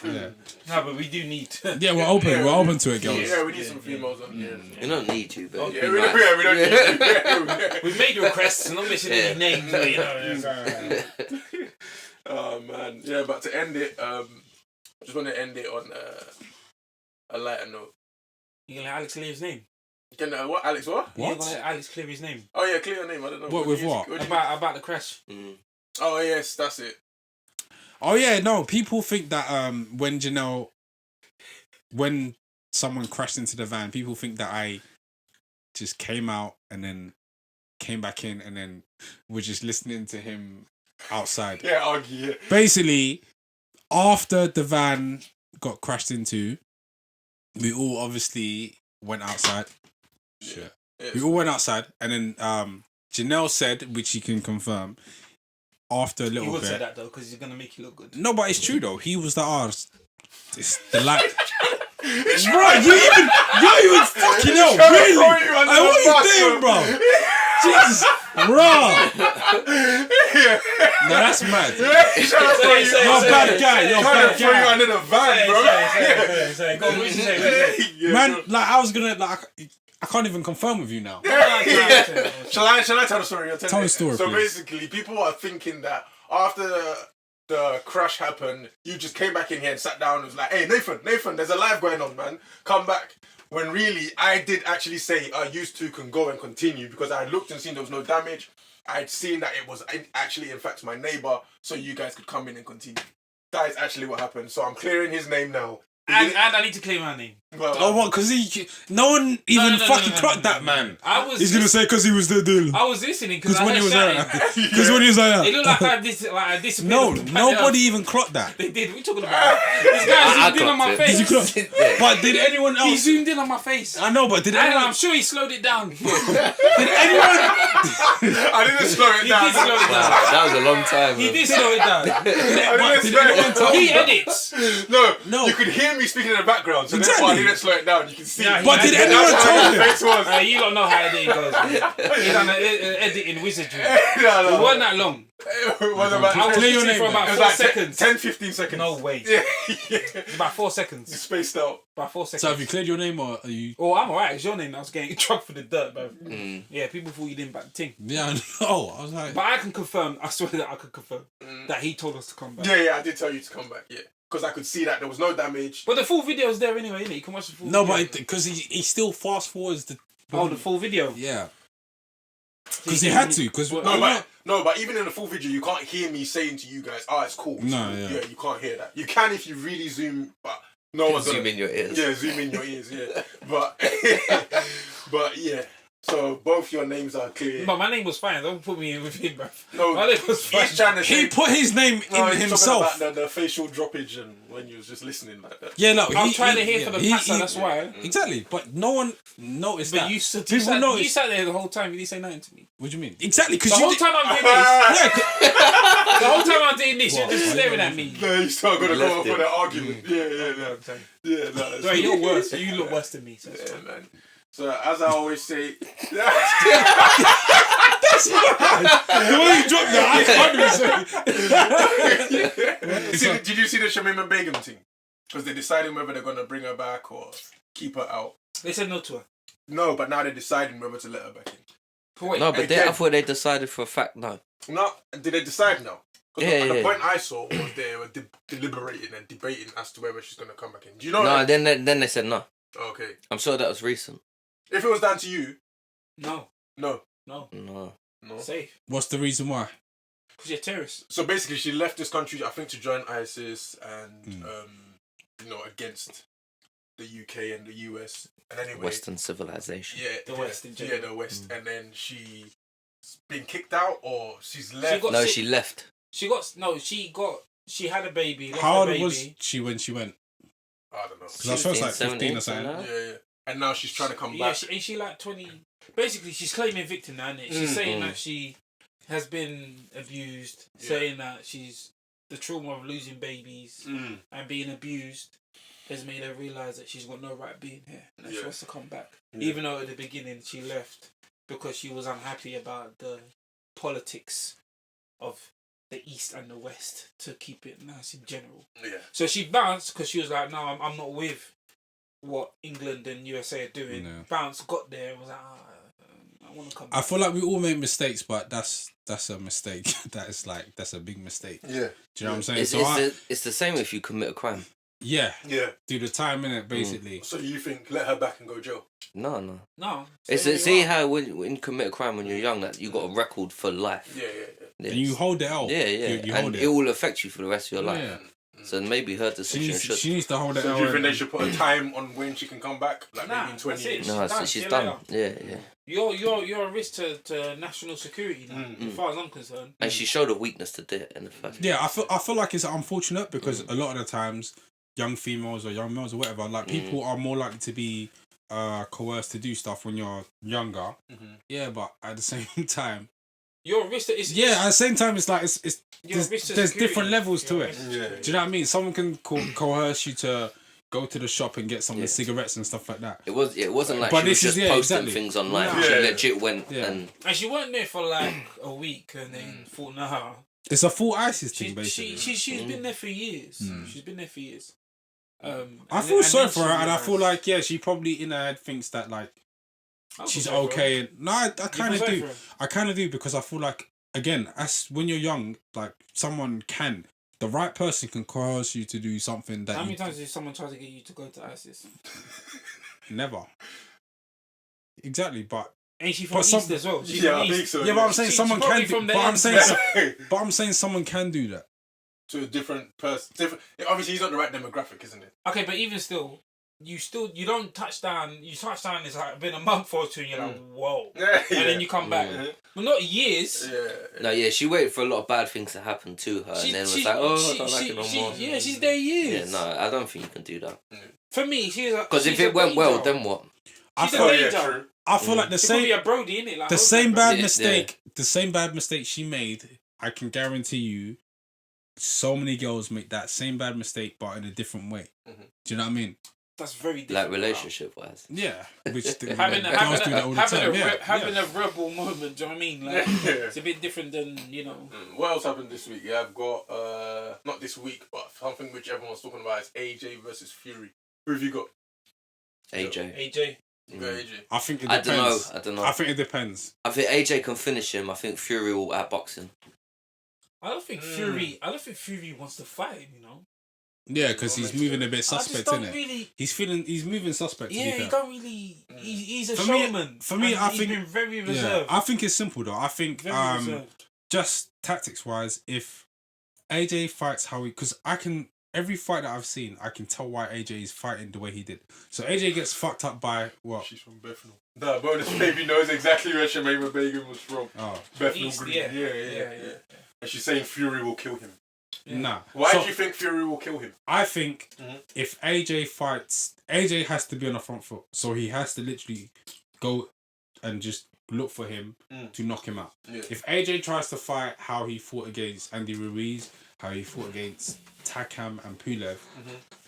yeah.
No, but we do need.
Yeah, we're open. We're open to it, girls.
Yeah, we need some females on here.
We don't need you, but
Yeah, we don't need you.
We've made requests, not mentioning any names, but you know.
Oh man, yeah. But to end it, just want to end it on a lighter note.
You gonna let Alex clear his name?
Can what, Alex? What?
You're gonna let Alex clear his name?
Oh yeah, clear your name. I don't know.
What, with what?
About the crash.
Oh yes, that's it.
Oh yeah, no. People think that when someone crashed into the van, people think that I just came out and then came back in and then we're just listening to him outside.
Yeah, argue. Yeah.
Basically, after the van got crashed into, we all obviously went outside. Shit.
Yeah.
We all went outside, and then Janelle said, which you can confirm, after a little
He would
bit.
say that though, because he's gonna make you look good.
No, but it's true though. He was the arse. It's the light. Bro, you even fucking hell, really? Like, what are you doing, bro? Jesus, bro. No, that's mad. You're a bad guy. You're a
Trying
bad
to throw you
guy.
under the van, bro.
Say, go on, what did you say?
Yeah,
Man,
sure.
like I was gonna like. I can't even confirm with you now.
Shall I tell the story?
Tell the story,
So
please.
basically, people are thinking that after the crash happened, you just came back in here and sat down and was like, "Hey, Nathan, there's a live going on, man. Come back." When really, I did actually say, "You two can go and continue," because I had looked and seen there was no damage. I'd seen that it was actually, in fact, my neighbor, so you guys could come in and continue. That is actually what happened. So I'm clearing his name now.
And I need to clear my name.
Well,
Oh, what? Because no one even fucking
no,
clocked
no,
that man.
I was.
He's gonna say because he was the deal.
I was listening because
Because when he was there.
shouting.
Because when he was there.
It looked like I disappeared.
No, nobody even clocked that.
They did. What are you talking about? This guy zoomed in on my face.
Did you clock? But did anyone
He
else?
zoomed in on my face.
I know, but did
And
anyone?
I'm sure he slowed it down.
Did anyone?
I didn't slow it
He
down.
did slow it down.
That was a long time.
He
man.
did slow it down.
I didn't slow it down.
He edits.
No, you could hear me speaking in the background, so
Exactly.
therefore I didn't slow it down. You can see.
Yeah,
But did
Yeah,
anyone
That's
tell
how
him?
his face was.
You don't know how editing goes. Man. He's done editing wizardry. It
No.
wasn't that long.
It was about
I was
Clear your
listening
name
for about
it was
4
like
seconds.
10-15 seconds.
No way.
Yeah.
It's about 4
You
seconds.
spaced out.
About 4 seconds.
So have you cleared your name or are you?
Oh, I'm alright. It's your name. I was getting drugged for the dirt, bro. Yeah, people thought you didn't back the thing.
Yeah, I know. I was like,
But I can confirm, I swear that I can confirm that he told us to come back.
Yeah, I did tell you to come back, yeah. Because I could see that there was no damage.
But the full video's there anyway, innit? You can watch the full
no,
video.
but because he still fast forwards the.
Oh, the full video?
Yeah. Because he had to. Because
No, but even in the full video, you can't hear me saying to you guys, it's cool. It's
No,
cool.
yeah.
You can't hear that. You can if you really zoom, but no one's
Zoom
gonna...
in your ears.
Yeah, zoom in your ears, yeah. But yeah. So both your names are clear.
But my name was fine. Don't put me in with him, bro.
No,
My name was fine.
he's trying to say...
he put his name
No,
in
he's talking
himself.
about the facial droppage and when you was just listening like that.
Yeah, no.
I'm trying to hear for the passer, that's why.
Exactly, but no one noticed
But
that.
you
People
sat
noticed.
there the whole time. You didn't say nothing to me.
What do you mean? Exactly,
The
because
whole
you.
time I'm doing this.
Yeah,
The whole time I'm doing this, you're
What?
just
Why
staring
you
at me.
No, you still got to go
Left
up
him.
for that argument. Yeah, no.
Bro, you're worse. You look worse than me. So it's
Yeah,
fine.
man. So as I always say,
the way you dropped that, I can't even say.
did you see the Shamima Begum thing? Because they're deciding whether they're gonna bring her back or keep her out.
They said no to her.
No, but now they're deciding whether to let her back in.
But wait,
No, but
Again.
I thought they decided for a fact no.
No, did they decide now? 'Cause
Yeah,
the
yeah.
point I saw was they were deliberating and debating as to whether she's gonna come back in. Do you know?
No,
that?
then they said no.
Okay.
I'm sure that was recent.
If it was down to you,
no,
no.
No.
safe.
What's the reason why?
Because you're a terrorist.
So basically, she left this country, I think, to join ISIS and against the UK and the US. And anyway,
Western civilization.
yeah,
The West in
yeah,
general.
the West, and then she's been kicked out or she's left.
She got
No,
sick.
she left.
She had a baby. Lost
How
her
old
baby.
was she when she went?
I don't know.
Because I was like 15 or
16,
something.
something like
Yeah, and now she's trying to come
Yeah,
back.
she like 20. Basically, she's claiming victim now, innit? She's saying that she has been abused, saying that the trauma of losing babies and being abused has made her realise that she's got no right being here and that she wants to come back. Yeah. Even though at the beginning she left because she was unhappy about the politics of the East and the West, to keep it nice in general. Yeah. So she bounced because she was like, no, I'm not with what England and USA are doing. Yeah. Bounced, got there, and was like, I want to come back.
I feel like we all make mistakes, but that's a mistake. That's a big mistake. Yeah. Do you know what I'm saying?
It's the same if you commit a crime.
Yeah. Yeah. Do the time in it, basically.
So you think let her back and go jail?
No.
See
how when you commit a crime when you're young, that you got a record for life.
Yeah.
And you hold it out.
Yeah.
You hold
it will affect you for the rest of your life.
Yeah.
So maybe her decision
she needs to hold it out.
So do you think they should put a time on when she can come back? Like maybe in 20 years?
No, she's done. Yeah.
You're a risk to national security now, as far as I'm concerned.
And she showed a weakness to do it in the first.
Yeah, I feel like it's unfortunate because a lot of the times young females or young males or whatever, like people are more likely to be coerced to do stuff when you're younger. Yeah, but at the same time,
you're a risk to
at the same time, it's like there's different levels to it. Yeah. Do you know what I mean? Someone can coerce you to go to the shop and get some of the cigarettes and stuff like that.
It wasn't like she was just posting things online. No. She legit went and
she weren't there for like a week and then thought, nah.
It's a full ISIS thing, basically.
She's been there for years. She's been there for years.
I feel sorry for her, and I feel like she probably in her head thinks that like she's okay. No, I kind of do. I kind of do because I feel like again, as when you're young, like the right person can coerce you to do something that.
How many times did someone try to get you to go to ISIS?
Never. Exactly, but.
Ain't she from East as well?
I think so.
Yeah, but I'm saying someone can do. But I'm saying someone can do that.
To a different person. Obviously, he's not the right demographic, isn't it?
Okay, but even still, you don't touch down. You touch down. It's like been a month or two, and you're like, whoa, and then you come back. But not years.
No, she waited for a lot of bad things to happen to her, and then was like, I don't like it no more.
Yeah, she's there years.
Yeah, no, I don't think you can do that.
For me, she's
because if it went well, then what?
I feel like the same.
Be a Brody, innit? Like,
the same bad mistake. The same bad mistake she made. I can guarantee you. So many girls make that same bad mistake, but in a different way. Do you know what I mean?
That's very different.
Like relationship-wise.
Yeah. Which girls do
that all
the time.
Having a rebel moment, do you know what I mean? Like, it's a bit different than,
What else happened this week? Yeah, I've got, not this week, but something which everyone's talking about is AJ versus Fury. Who have you got?
AJ.
You got AJ?
I think it depends.
I don't know.
I think it depends.
I think AJ can finish him. I think Fury will outbox him.
I don't think Fury wants to fight him,
Yeah, because he's moving a bit suspect, innit? He's moving suspect.
Yeah, he don't really. He's a showman.
For me, I think
he's been very reserved.
I think it's simple though. I think just tactics wise, if AJ fights how because every fight that I've seen, I can tell why AJ is fighting the way he did. So AJ gets fucked up by what?
She's from Bethnal. No, bonus baby knows exactly where Shamima Begum was from.
Oh,
Bethnal Green. Yeah. And she's saying Fury will kill him.
Yeah. Nah.
Why do you think Fury will kill him?
I think if AJ fights, AJ has to be on the front foot. So he has to literally go and just look for him to knock him out. Yeah. If AJ tries to fight how he fought against Andy Ruiz, how he fought against Takam and Pulev,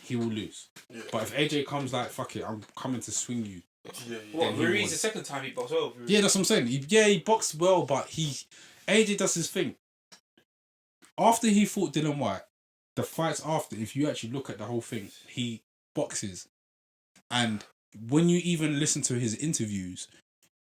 he will lose. Yeah. But if AJ comes like, fuck it, I'm coming to swing you.
Yeah. What, Ruiz the second time he boxed well?
Yeah, that's what I'm saying. He boxed well, but AJ does his thing. After he fought Dylan White, the fights after, if you actually look at the whole thing, he boxes. And when you even listen to his interviews,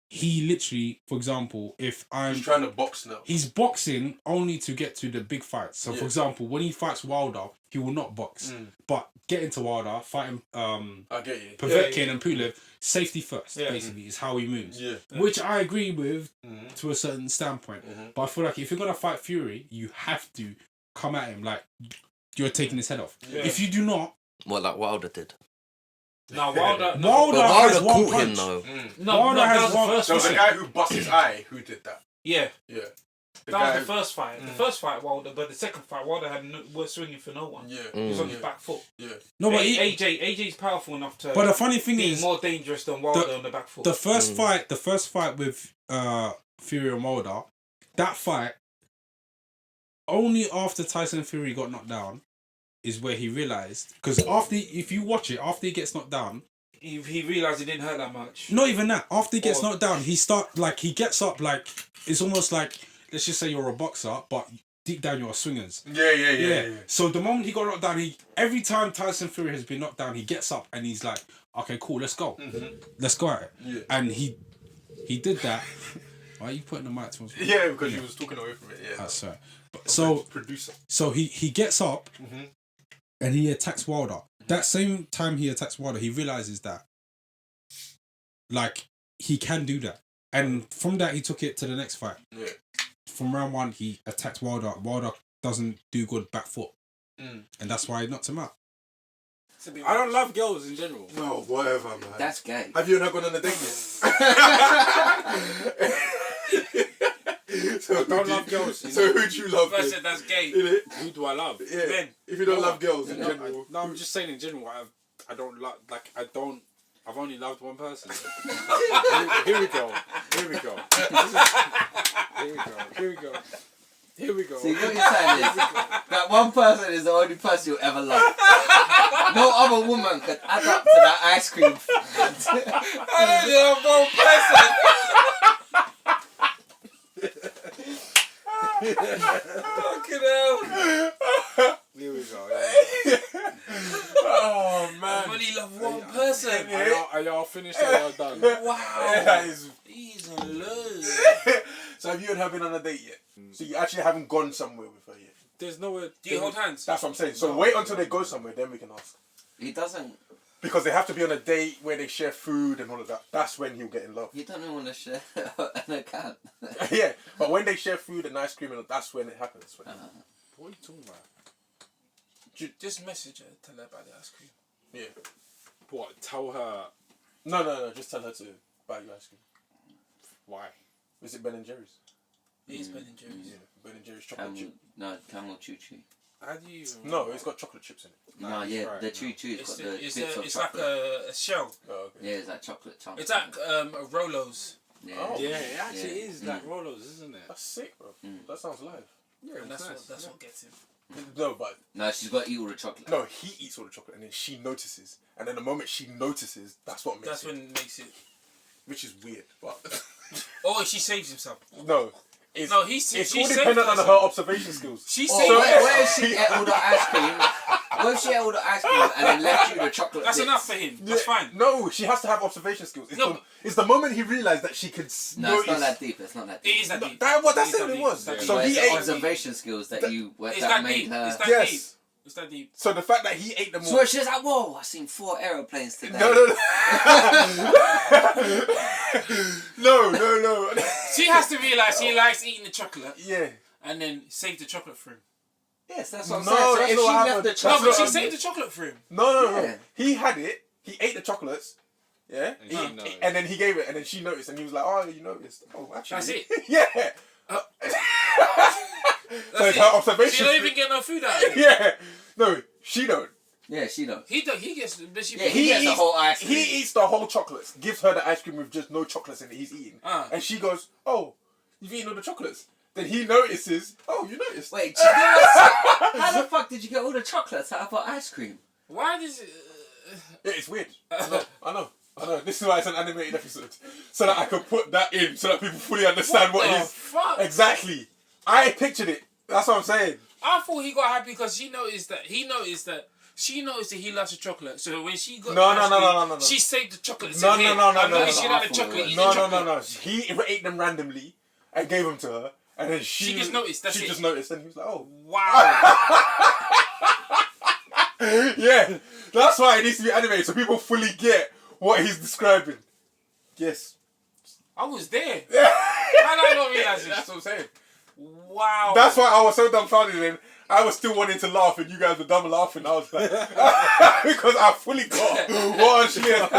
he literally, for example, he's
trying to box now.
He's boxing only to get to the big fights. So, for example, when he fights Wilder, he will not box. But getting to Wilder, fighting Povetkin and Pulev, safety first, basically, is how he moves. Yeah. Which I agree with to a certain standpoint. But I feel like if you're going to fight Fury, you have to come at him like you're taking his head off. Yeah. If you do not...
What, like Wilder did?
No, Wilder
caught him though.
No, Wilder has one.
There was a guy who bust his eye who did that.
Yeah.
Yeah.
That was the first fight. The first fight, Wilder, but the second fight, Wilder was swinging for no one.
Yeah.
He was on his back foot.
Yeah.
No, but
AJ's powerful enough to.
But the funny thing
be
is,
more dangerous than Wilder on the back foot.
the first fight with Fury and Wilder, that fight, only after Tyson Fury got knocked down, is where he realized. Because if you watch it, after he gets knocked down,
he realized it didn't hurt that much.
not even that. After he gets knocked down, he gets up like it's almost like, let's just say you're a boxer, but deep down you're a swingers.
Yeah.
So the moment he got knocked down, every time Tyson Fury has been knocked down, he gets up and he's like, okay, cool, let's go. Let's go at it.
Yeah.
And he did that. Why are you putting the mic to us?
Yeah, because he was talking away from it. Yeah.
That's right. So
producer.
So he gets up and he attacks Wilder. That same time he attacks Wilder, he realizes that like he can do that. And from that he took it to the next fight.
Yeah.
From round 1 he attacked Wilder. Wilder doesn't do good back foot. And that's why he knocked him out.
I don't love girls in general.
No, whatever, man.
That's gay.
Have you not gone on a date yet? So
I don't love girls.
So who do you love?
I said that's gay.
Who do I love?
Yeah.
Men.
If you don't love girls in
No,
general.
I'm just saying in general. I don't love. Like I don't. I've only loved one person. Here we go. Here we go. Here we go.
See, what you're saying is that one person is the only person you'll ever love. No other woman could add up to that ice cream.
I don't love one person. Fucking hell.
Here we go.
Oh man.
I only love one person.
Are y'all finished or y'all done?
Wow.
That is...
He's in love.
So have you and her been on a date yet? So you actually haven't gone somewhere with her yet?
There's nowhere.
Do you hold hands?
That's what I'm saying. So wait until they go somewhere, then we can ask.
He doesn't.
Because they have to be on a date where they share food and all of that. That's when he'll get in love.
You don't even want to share an account.
Yeah, but when they share food and ice cream, that's when it happens.
What are you talking about?
Just message her, tell her about the ice cream.
Yeah.
What? Tell her
No. Just tell her to buy you ice cream.
why.
Is it Ben and Jerry's?
It is Ben and Jerry's.
Yeah, Ben and Jerry's chocolate chip.
Camel Choo Choo.
How do you?
No, it's got chocolate chips in it.
No,
That's
yeah,
right,
the
no.
Choo Choo's got the bits of
It's like
chocolate.
a shell.
Oh, okay.
Yeah, it's like chocolate chunks.
It's like a Rolos.
Yeah.
Oh.
Yeah, it actually
Yeah.
is like Rolos, isn't it?
That's sick, bro. That sounds live.
Yeah,
And that's what gets him.
No, but
No, she's got to eat all the chocolate.
no, he eats all the chocolate and then she notices. And then the moment she notices, that's what makes
That's
it.
when it makes it.
Which is weird, but
Or she saves himself.
no. It's,
No,
it's
she
all
saved
dependent on her
herself.
observation skills.
She
Or
saved
where if
herself.
she ate all the ice cream? What if she ate all the ice cream and then left you the chocolate
That's
bits?
enough for him. That's
Yeah,
fine.
No, she has to have observation skills. It's,
No,
it's the moment he realised that she could
No,
notice.
it's not that deep. It's not that
It
deep.
is that deep.
That's
It is
what
that
it
deep.
was.
It's that
So
deep.
But
he
it's the
ate.
observation skills that
It's
that
that
made
deep.
her.
It's that
Yes.
deep. It's that deep.
So the fact that he ate them all.
So she was like, "Whoa, I seen 4 aeroplanes today."
No.
She has to realise he likes eating the chocolate
Yeah.
and then save the chocolate for him.
Yes, that's what I'm
No,
saying. So
that's
if
not
she
what
left
happened.
the
That's
No,
chocolate,
but she
what-
saved the chocolate for him.
No.
Yeah.
He had it. He ate the chocolates. Yeah.
And she noticed.
And then he gave it, and then she noticed, and he was like, "Oh, you noticed? Oh, actually."
That's it.
Yeah. So
That's
it's
it.
her observation.
She don't even get no food out of it.
Yeah. No, she don't.
yeah, she don't.
He gets, but she.
Yeah, he gets the
eats-
whole ice cream.
He eats the whole chocolates. Gives her the ice cream with just no chocolates in it. He's eating, and she goes, "Oh, you've eaten all the chocolates." Then he notices. Oh, you noticed?
Wait, how the fuck did you get all the chocolates out of our ice cream?
Why does it?
Yeah, it's weird. I know. This is why it's an animated episode, so that I can put that in, so that people fully understand what
the
he's
fuck?
exactly. I pictured it. That's what I'm saying.
I thought he got happy because she noticed that she noticed that he loves the chocolate. So when she got
No,
the ice cream,
no.
she saved the chocolate. and
No,
said, "Here,
no.
I noticed
no,
you
no,
like the
no,
chocolate. Eat
No.
the chocolate."
He ate them randomly and gave them to her, and then
She just noticed, that's
she
it.
just noticed, and he was like, "Oh,
Wow.
yeah." That's why it needs to be animated, so people fully get what he's describing. Yes.
I was there. How did I not realise
That's
this?
what I'm saying.
Wow.
That's why I was so dumbfounded, and I was still wanting to laugh, and you guys were dumb laughing. I was like, because I fully got what she had.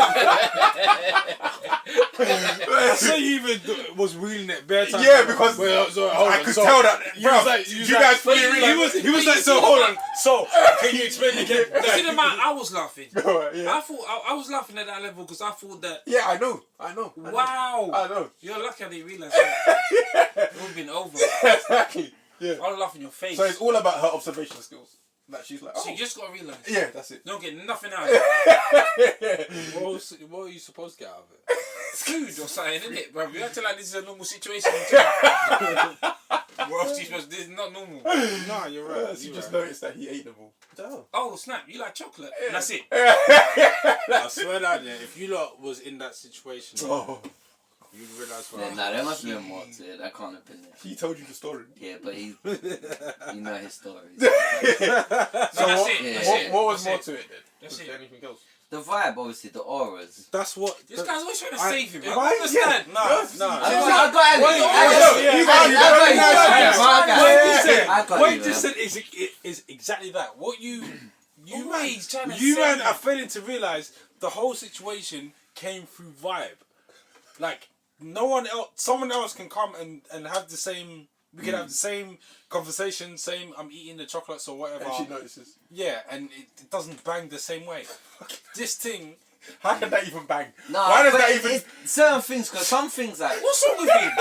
So you even was wheeling it bare time.
Yeah, because
I
could tell that.
You was like,
you guys fully realize.
he was like, so hold on. So can you explain again?
You see the amount I was laughing.
Yeah.
I thought I was laughing at that level because I thought that.
Yeah, I know.
Wow.
I know.
You're lucky I didn't realise that. It would have been over.
Exactly. Yeah.
I was laughing in your face.
So it's all about her observation skills. That she's like,
So you just got to realise.
yeah, that's it.
You don't get nothing out of it.
What were you supposed to get out of it?
Food or something, isn't it, bro? You act like this is a normal situation. What else you supposed to do? This is not normal.
Nah, you're right.
She just noticed that he ate them all.
Oh, snap. You like chocolate. And that's it.
I swear that, yeah, if you lot was in that situation, you'd realise what
Yeah, nah, there must have been more to it. That can't have been it.
He told you the story.
Yeah, but you know his stories.
So
That's it.
what was more
That's
to it then?
That's
Was
it.
there anything else?
The vibe, obviously, the auras.
That's what.
This guy's always trying to save him. I
Why?
don't understand.
Nah.
I got
What you just said is exactly that. What you
He's trying to
you
save
man
him.
are failing to realise the whole situation came through vibe. Like no one else, someone else can come and have the same. We can have the same conversation, same I'm eating the chocolates or whatever.
And she notices.
Yeah, and it doesn't bang the same way. This thing.
How can that even bang?
No,
Why does
but
that even?
certain things, because some things like
What's wrong with him?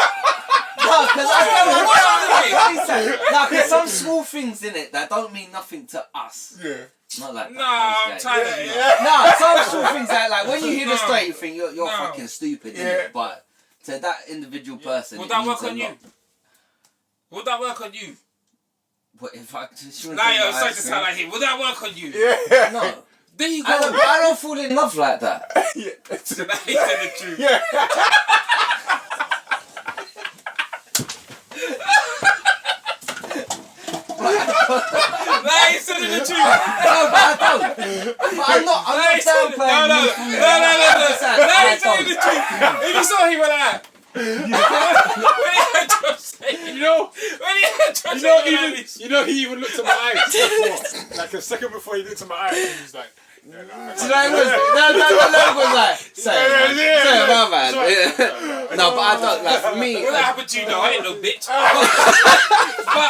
no, because some small things in it that don't mean nothing to us.
Yeah.
Not like
Nah, I'm tired of it.
No, some small things like when you hear the story, you think you're fucking stupid,
Yeah.
innit? But to that individual person,
Would
it
that
means
work
a
on you?
lot.
Would that work on you?
What if I just
Nah, yo, sorry to sound like him. Would that work on you?
Yeah.
No,
There you go.
I don't fall in love like that.
Yeah.
So now he said the truth.
Yeah.
Nah, he said the truth.
No, but I don't. But I'm not down playing.
No. Now he's telling the truth. If you saw him like that. When he had Josh saying,
You know,
you know,
he even looked at my eyes before. Like a second before he looked at my eyes, and he was like, yeah, nah,
Do you know it was like, say it, my man. Yeah. No, but I don't, like, for me,
what happened to you though? I ain't no bitch. but